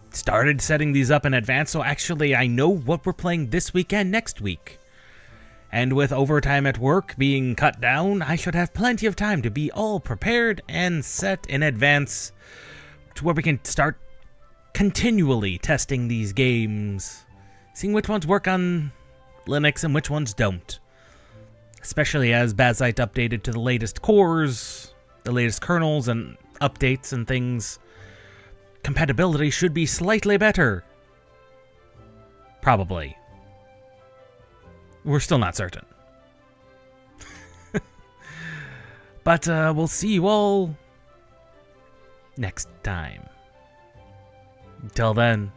started setting these up in advance, so actually I know what we're playing this week and next week. And with overtime at work being cut down, I should have plenty of time to be all prepared and set in advance to where we can start continually testing these games, seeing which ones work on Linux and which ones don't. Especially as Bazite updated to the latest cores, the latest kernels and updates and things. Compatibility should be slightly better. Probably. We're still not certain. But we'll see you all next time. Until then.